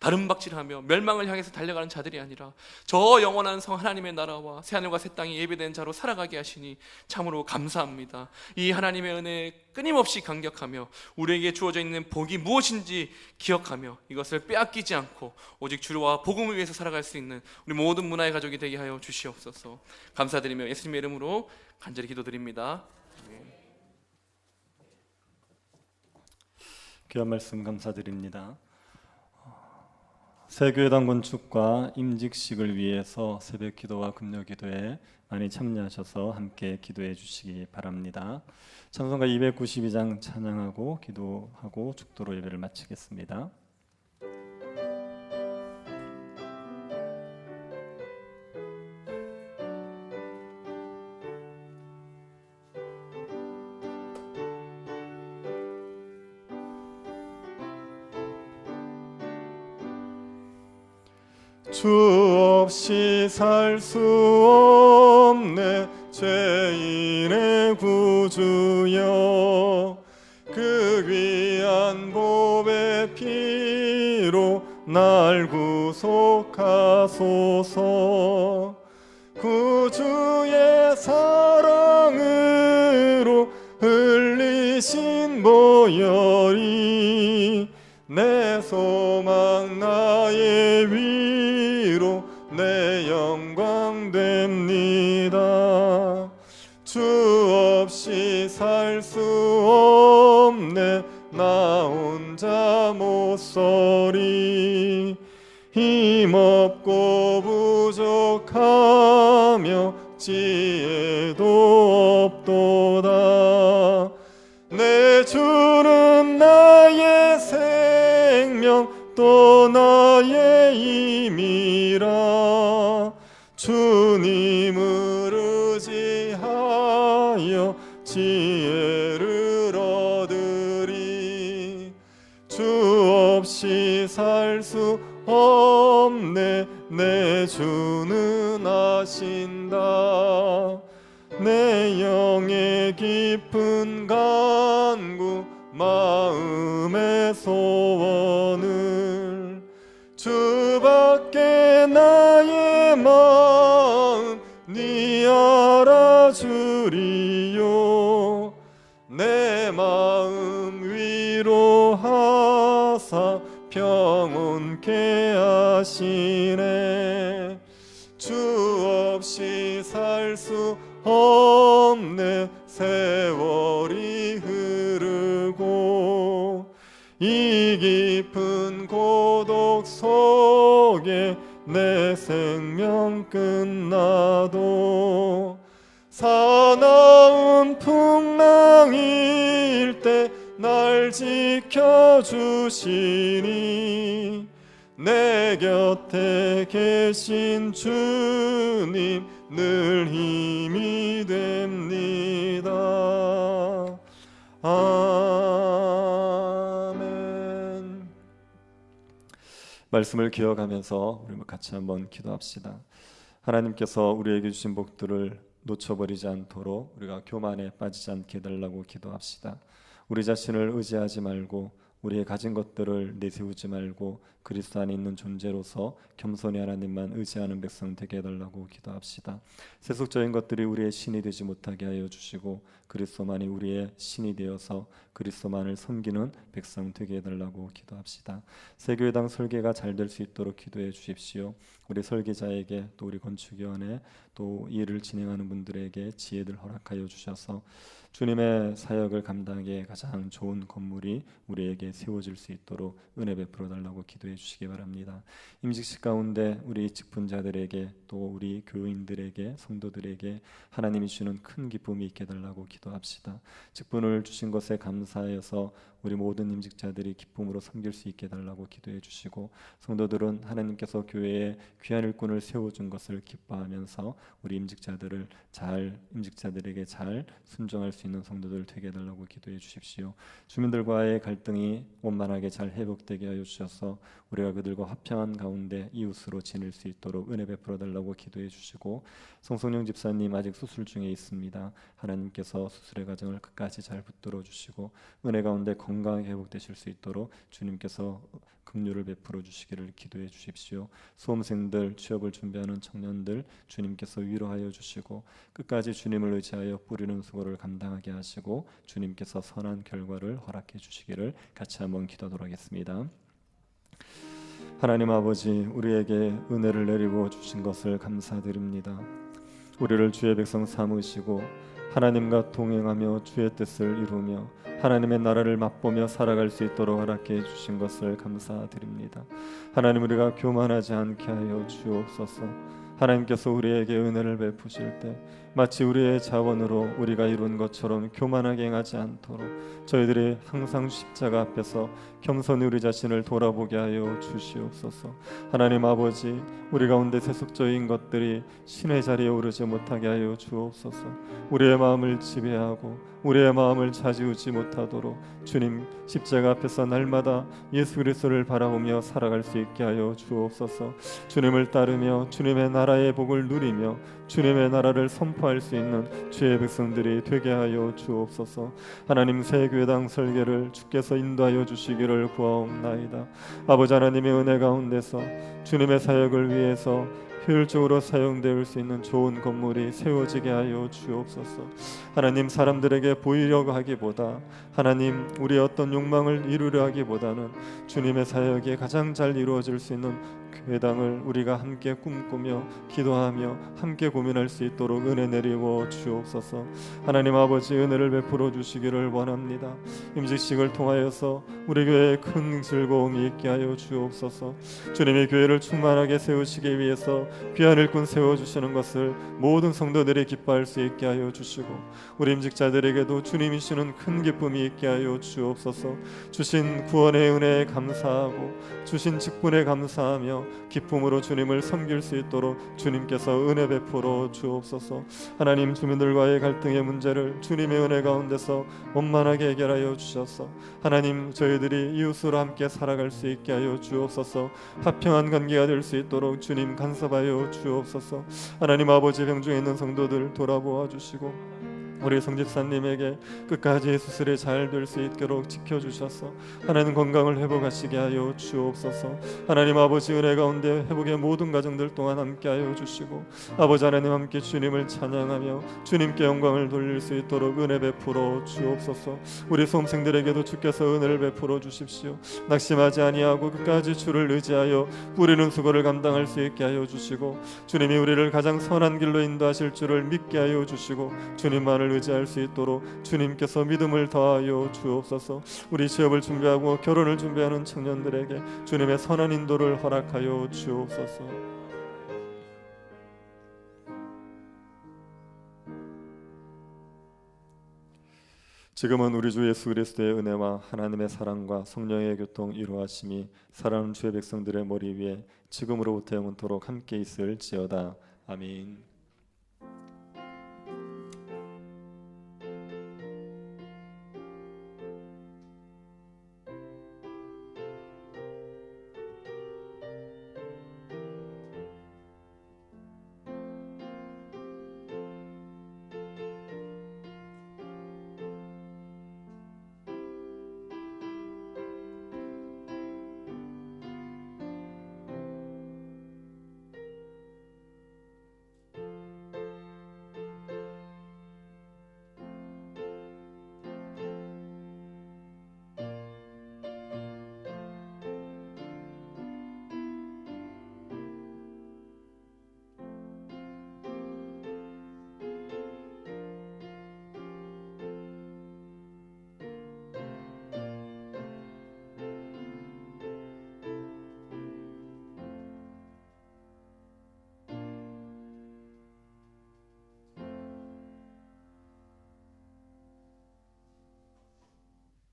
다름박질하며 멸망을 향해서 달려가는 자들이 아니라 저 영원한 성 하나님의 나라와 새하늘과 새 땅이 예배된 자로 살아가게 하시니 참으로 감사합니다. 이 하나님의 은혜에 끊임없이 감격하며 우리에게 주어져 있는 복이 무엇인지 기억하며 이것을 빼앗기지 않고 오직 주와 복음을 위해서 살아갈 수 있는 우리 모든 문화의 가족이 되게 하여 주시옵소서. 감사드리며 예수님의 이름으로 간절히 기도드립니다. 귀한 말씀 감사드립니다. 새교회당 건축과 임직식을 위해서 새벽 기도와 금요 기도에 많이 참여하셔서 함께 기도해 주시기 바랍니다. 찬송가 292장 찬양하고 기도하고 축도로 예배를 마치겠습니다. 주 없이 살 수 없네 죄인의 구주여 그 귀한 보배 피로 날 구속하소서 구주의 사랑으로 흘리신 보혈이 내 소망 나의 위로 내 영광 됩니다. 주 없이 살 수 없네 나 혼자 못 서리 힘없고 부족하며 지혜도 없도다 내 주는 나의 생명 또 나의 힘이라 주님을 의지하여 지혜를 얻으리 주 살 수 없네. 내 주는 아신다. 내 영의 깊은 간구 마음의 소원을 주밖에 나의 마음 네 알아주리요. 내 마음 위로하사 평온케 하시네. 주 없이 살 수 없네. 세월이 흐르고 이 깊은 고독 속에 내 생명 끝나도 사나운 풍랑일 때 날 지켜주시니 내 곁에 계신 주님 늘 힘이 됩니다. 아멘. 말씀을 기억하면서 우리 같이 한번 기도합시다. 하나님께서 우리에게 주신 복들을 놓쳐버리지 않도록 우리가 교만에 빠지지 않게 해달라고 기도합시다. 우리 자신을 의지하지 말고 우리의 가진 것들을 내세우지 말고 그리스도 안에 있는 존재로서 겸손히 하나님만 의지하는 백성 되게 해달라고 기도합시다. 세속적인 것들이 우리의 신이 되지 못하게 하여 주시고 그리스도만이 우리의 신이 되어서 그리스도만을 섬기는 백성 되게 해달라고 기도합시다. 세교회당 설계가 잘 될 수 있도록 기도해 주십시오. 우리 설계자에게 또 우리 건축위원회 또 일을 진행하는 분들에게 지혜를 허락하여 주셔서 주님의 사역을 감당하기에 가장 좋은 건물이 우리에게 세워질 수 있도록 은혜 베풀어 달라고 기도해 주시기 바랍니다. 임직식 가운데 우리 직분자들에게 또 우리 교인들에게 성도들에게 하나님이 주시는 큰 기쁨이 있게 달라고 기도합시다. 직분을 주신 것에 감사해서 우리 모든 임직자들이 기쁨으로 섬길 수 있게 달라고 기도해 주시고 성도들은 하나님께서 교회에 귀한 일꾼을 세워준 것을 기뻐하면서 우리 임직자들에게 잘 순종할 수 있는 성도들 되게 해달라고 기도해 주십시오. 주민들과의 갈등이 원만하게 잘 회복되게 하여 주셔서 우리가 그들과 화평한 가운데 이웃으로 지낼 수 있도록 은혜 베풀어 달라고 기도해 주시고 송성령 집사님 아직 수술 중에 있습니다. 하나님께서 수술의 과정을 끝까지 잘 붙들어 주시고 은혜 가운데 건강하게 회복되실 수 있도록 주님께서 긍휼을 베풀어 주시기를 기도해 주십시오. 수험생들, 취업을 준비하는 청년들 주님께서 위로하여 주시고 끝까지 주님을 의지하여 뿌리는 수고를 감당하게 하시고 주님께서 선한 결과를 허락해 주시기를 같이 한번 기도하도록 하겠습니다. 하나님 아버지, 우리에게 은혜를 내리고 주신 것을 감사드립니다. 우리를 주의 백성 삼으시고 하나님과 동행하며 주의 뜻을 이루며 하나님의 나라를 맛보며 살아갈 수 있도록 허락해 주신 것을 감사드립니다. 하나님, 우리가 교만하지 않게 하여 주옵소서. 하나님께서 우리에게 은혜를 베푸실 때 마치 우리의 자원으로 우리가 이룬 것처럼 교만하게 행하지 않도록 저희들이 항상 십자가 앞에서 겸손히 우리 자신을 돌아보게 하여 주시옵소서. 하나님 아버지, 우리 가운데 세속적인 것들이 신의 자리에 오르지 못하게 하여 주옵소서. 우리의 마음을 지배하고 우리의 마음을 차지우지 못하도록 주님 십자가 앞에서 날마다 예수 그리스도를 바라보며 살아갈 수 있게 하여 주옵소서. 주님을 따르며 주님의 나라의 복을 누리며 주님의 나라를 선포할 수 있는 주의 백성들이 되게 하여 주옵소서. 하나님, 새 교회당 설계를 주께서 인도하여 주시기를 구하옵나이다. 아버지 하나님의 은혜 가운데서 주님의 사역을 위해서 효율적으로 사용될 수 있는 좋은 건물이 세워지게 하여 주옵소서. 하나님, 사람들에게 보이려고 하기보다 하나님 우리의 어떤 욕망을 이루려 하기보다는 주님의 사역이 가장 잘 이루어질 수 있는 교회당을 우리가 함께 꿈꾸며 기도하며 함께 고민할 수 있도록 은혜 내리고 주옵소서. 하나님 아버지, 은혜를 베풀어 주시기를 원합니다. 임직식을 통하여서 우리 교회에 큰 즐거움이 있게 하여 주옵소서. 주님의 교회를 충만하게 세우시기 위해서 귀한 일꾼 세워주시는 것을 모든 성도들이 기뻐할 수 있게 하여 주시고 우리 임직자들에게도 주님이 주시는 큰 기쁨이 있게 하여 주옵소서. 주신 구원의 은혜에 감사하고 주신 직분에 감사하며 기쁨으로 주님을 섬길 수 있도록 주님께서 은혜 베풀어 주옵소서. 하나님, 주민들과의 갈등의 문제를 주님의 은혜 가운데서 원만하게 해결하여 주셔서 하나님, 저희들이 이웃으로 함께 살아갈 수 있게 하여 주옵소서. 화평한 관계가 될 수 있도록 주님 간섭하여 주옵소서. 하나님 아버지, 병중에 있는 성도들 돌아보아 주시고 우리 성집사님에게 끝까지 수술이 잘 될 수 있도록 지켜주셔서 하나님 건강을 회복하시게 하여 주옵소서. 하나님 아버지, 은혜 가운데 회복의 모든 과정들 동안 함께하여 주시고 아버지 하나님, 함께 주님을 찬양하며 주님께 영광을 돌릴 수 있도록 은혜 베풀어 주옵소서. 우리 수험생들에게도 주께서 은혜를 베풀어 주십시오. 낙심하지 아니하고 끝까지 주를 의지하여 뿌리는 수고를 감당할 수 있게 하여 주시고 주님이 우리를 가장 선한 길로 인도하실 줄을 믿게 하여 주시고 주님만을 의지할 수 있도록 주님께서 믿음을 더하여 주옵소서. 우리 취업을 준비하고 결혼을 준비하는 청년들에게 주님의 선한 인도를 허락하여 주옵소서. 지금은 우리 주 예수 그리스도의 은혜와 하나님의 사랑과 성령의 교통 이루하심이 사랑하는 주의 백성들의 머리 위에 지금으로부터 영원토록 함께 있을지어다. 아멘.